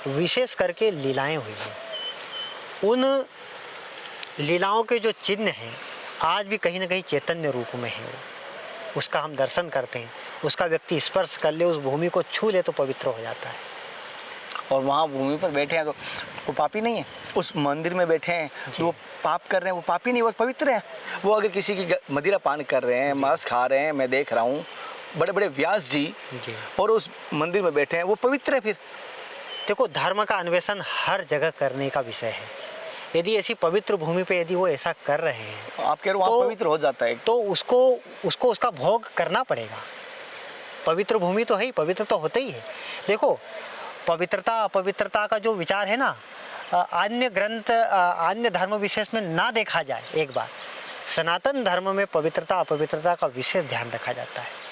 विशेष करके लीलाएं हुई हैं। उन लीलाओं के जो चिन्ह हैं आज भी कहीं ना कहीं चैतन्य रूप में है। उसका हम दर्शन करते हैं, उसका व्यक्ति स्पर्श कर ले, उस भूमि को छू ले तो पवित्र हो जाता है। और वहाँ भूमि पर बैठे हैं तो वो पापी नहीं है। उस मंदिर में बैठे हैं तो वो पाप कर रहे हैं, वो पापी नहीं, वो पवित्र है। वो अगर किसी की मदिरा पान कर रहे हैं, मांस खा रहे हैं, मैं देख रहा हूँ बड़े बड़े व्यास जी, और उस मंदिर में बैठे हैं, वो पवित्र है। फिर देखो, धर्म का अन्वेषण हर जगह करने का विषय है। यदि ऐसी पवित्र भूमि पे यदि वो ऐसा कर रहे हैं, आप कह रहे हो पवित्र हो जाता है, तो उसको उसका भोग करना पड़ेगा। पवित्र भूमि तो है ही, पवित्र तो होते ही है। देखो, पवित्रता अपवित्रता का जो विचार है ना, अन्य ग्रंथ, अन्य धर्म विशेष में ना देखा जाए। एक बार सनातन धर्म में पवित्रता अपवित्रता का विशेष ध्यान रखा जाता है।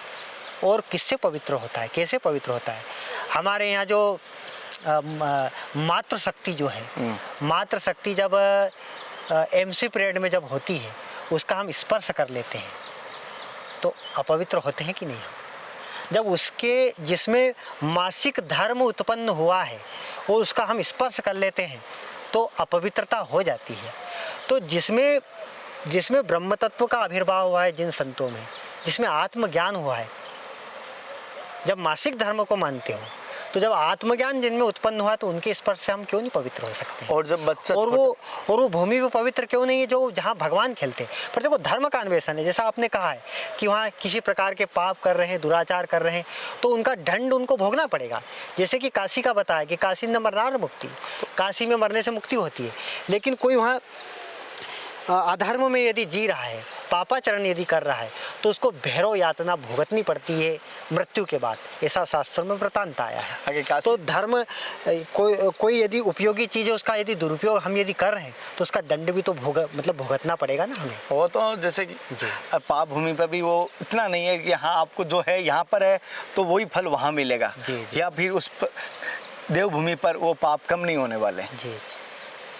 और किससे पवित्र होता है, कैसे पवित्र होता है। हमारे यहाँ जो मातृ शक्ति जो है, मातृ शक्ति जब एमसी पीरियड में जब होती है, उसका हम स्पर्श कर लेते हैं तो अपवित्र होते हैं कि नहीं? जब उसके जिसमें मासिक धर्म उत्पन्न हुआ है और उसका हम स्पर्श कर लेते हैं तो अपवित्रता हो जाती है। तो जिसमें ब्रह्म तत्व का आविर्भाव हुआ है, जिन संतों में जिसमें आत्मज्ञान हुआ है, जब मासिक धर्म को मानते हो तो जब आत्मज्ञान जिनमें उत्पन्न हुआ तो उनके स्पर्श से हम क्यों नहीं पवित्र हो सकते? और जब बच्चा और वो भूमि भी पवित्र क्यों नहीं है जो जहाँ भगवान खेलते हैं? पर देखो धर्म का अन्वेषण है, जैसा आपने कहा है कि वहाँ किसी प्रकार के पाप कर रहे हैं, दुराचार कर रहे हैं तो उनका दंड उनको भोगना पड़ेगा। जैसे कि काशी का बताया कि काशी में मरना मुक्ति, काशी में मरने से मुक्ति होती है, लेकिन कोई वहाँ अधर्म में यदि जी रहा है, पापाचरण यदि कर रहा है तो उसको भैरव यातना भुगतनी पड़ती है मृत्यु के बाद, ऐसा शास्त्रों में वृत्तांत आया है। तो धर्म कोई यदि उपयोगी चीज़ है उसका यदि दुरुपयोग हम यदि कर रहे हैं तो उसका दंड भी तो भुगतना पड़ेगा ना हमें। वो तो जैसे कि पाप भूमि पर भी वो इतना नहीं है कि हाँ आपको जो है यहाँ पर है तो वही फल वहाँ मिलेगा, या फिर उस देवभूमि पर वो पाप कम नहीं होने वाले। जी,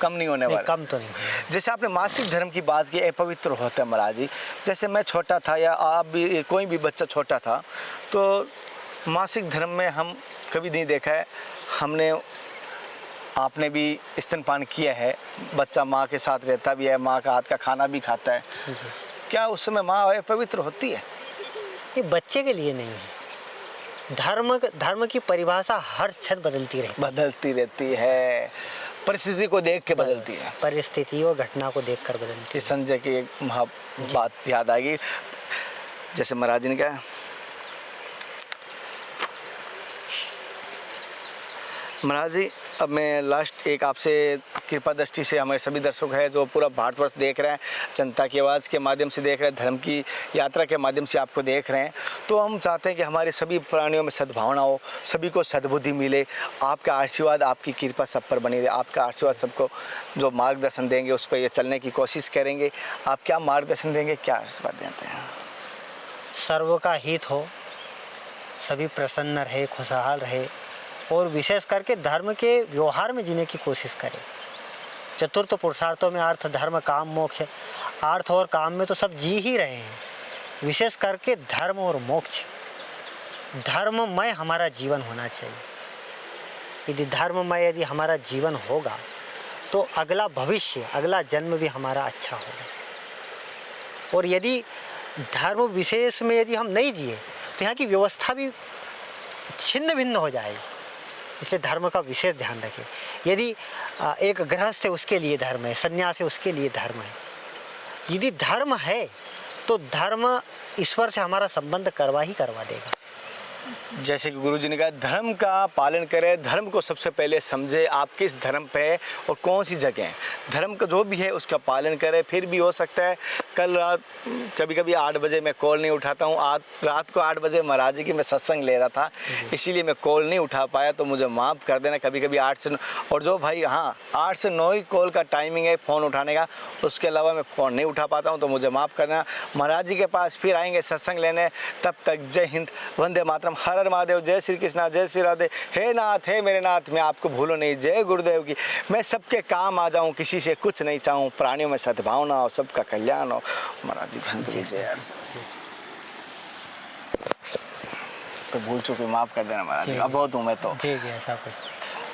कम नहीं होने वाला, कम तो नहीं। जैसे आपने मासिक धर्म की बात की, अपवित्र होता है महाराज जी। जैसे मैं छोटा था या आप भी, कोई भी बच्चा छोटा था तो मासिक धर्म में हम कभी नहीं देखा है, हमने आपने भी स्तनपान किया है, बच्चा माँ के साथ रहता भी है, माँ का हाथ का खाना भी खाता है, क्या उस समय माँ अपवित्र होती है? ये बच्चे के लिए नहीं है। धर्म की परिभाषा हर क्षण बदलती रहती है, परिस्थिति को देख के बदलती है, परिस्थिति और घटना को देखकर बदलती है। संजय की एक बात याद आ गई, जैसे महाराज जी ने कहा, महाराज जी अब मैं लास्ट एक आपसे कृपा दृष्टि से, हमारे सभी दर्शक हैं जो पूरा भारतवर्ष देख रहे हैं, जनता की आवाज़ के माध्यम से देख रहे हैं, धर्म की यात्रा के माध्यम से आपको देख रहे हैं, तो हम चाहते हैं कि हमारे सभी प्राणियों में सद्भावना हो, सभी को सद्बुद्धि मिले, आपका आशीर्वाद, आपकी कृपा सब पर बनी रहे, आपका आशीर्वाद सबको जो मार्गदर्शन देंगे उस पर ये चलने की कोशिश करेंगे। आप क्या मार्गदर्शन देंगे, क्या आशीर्वाद देते हैं? सर्व का हित हो, सभी प्रसन्न रहे, खुशहाल रहे और विशेष करके धर्म के व्यवहार में जीने की कोशिश करें। चतुर्थ पुरुषार्थों में अर्थ, धर्म, काम, मोक्ष, अर्थ और काम में तो सब जी ही रहे हैं, विशेष करके धर्म और मोक्ष, धर्ममय हमारा जीवन होना चाहिए। यदि धर्ममय यदि हमारा जीवन होगा तो अगला भविष्य, अगला जन्म भी हमारा अच्छा होगा। और यदि धर्म विशेष में यदि हम नहीं जिए तो यहाँ की व्यवस्था भी छिन्न भिन्न हो जाएगी, इसलिए धर्म का विशेष ध्यान रखें। यदि एक गृहस्थ है उसके लिए धर्म है, सन्यास है उसके लिए धर्म है। यदि धर्म है तो धर्म ईश्वर से हमारा संबंध करवा देगा। जैसे कि गुरु जी ने कहा, धर्म का पालन करें, धर्म को सबसे पहले समझे, आप किस धर्म पे है और कौन सी जगह है, धर्म का जो भी है उसका पालन करें। फिर भी हो सकता है कल रात कभी कभी 8 बजे मैं कॉल नहीं उठाता हूँ, आज रात को 8 बजे महाराज जी की मैं सत्संग ले रहा था, इसीलिए मैं कॉल नहीं उठा पाया, तो मुझे माफ़ कर देना। कभी कभी 8 से 9, और जो भाई हाँ 8 से 9 ही कॉल का टाइमिंग है फ़ोन उठाने का, उसके अलावा मैं फ़ोन नहीं उठा पाता हूँ, तो मुझे माफ़ करना। महाराज जी के पास फिर आएंगे सत्संग लेने, तब तक जय हिंद, वंदे मातरम, हर हर महादेव, जय श्री कृष्णा, जय श्री राधे। हे नाथ, हे मेरे नाथ, मैं आपको भूलो नहीं, जय गुरुदेव की। मैं सबके काम आ जाऊं, किसी से कुछ नहीं चाहूं, प्राणियों में सद्भावना हो, सबका कल्याण हो। महाराज जी जय। तो भूल चुके माफ कर देना महाराज जी, अब बहुत हूँ मैं तो। जी ऐसा कुछ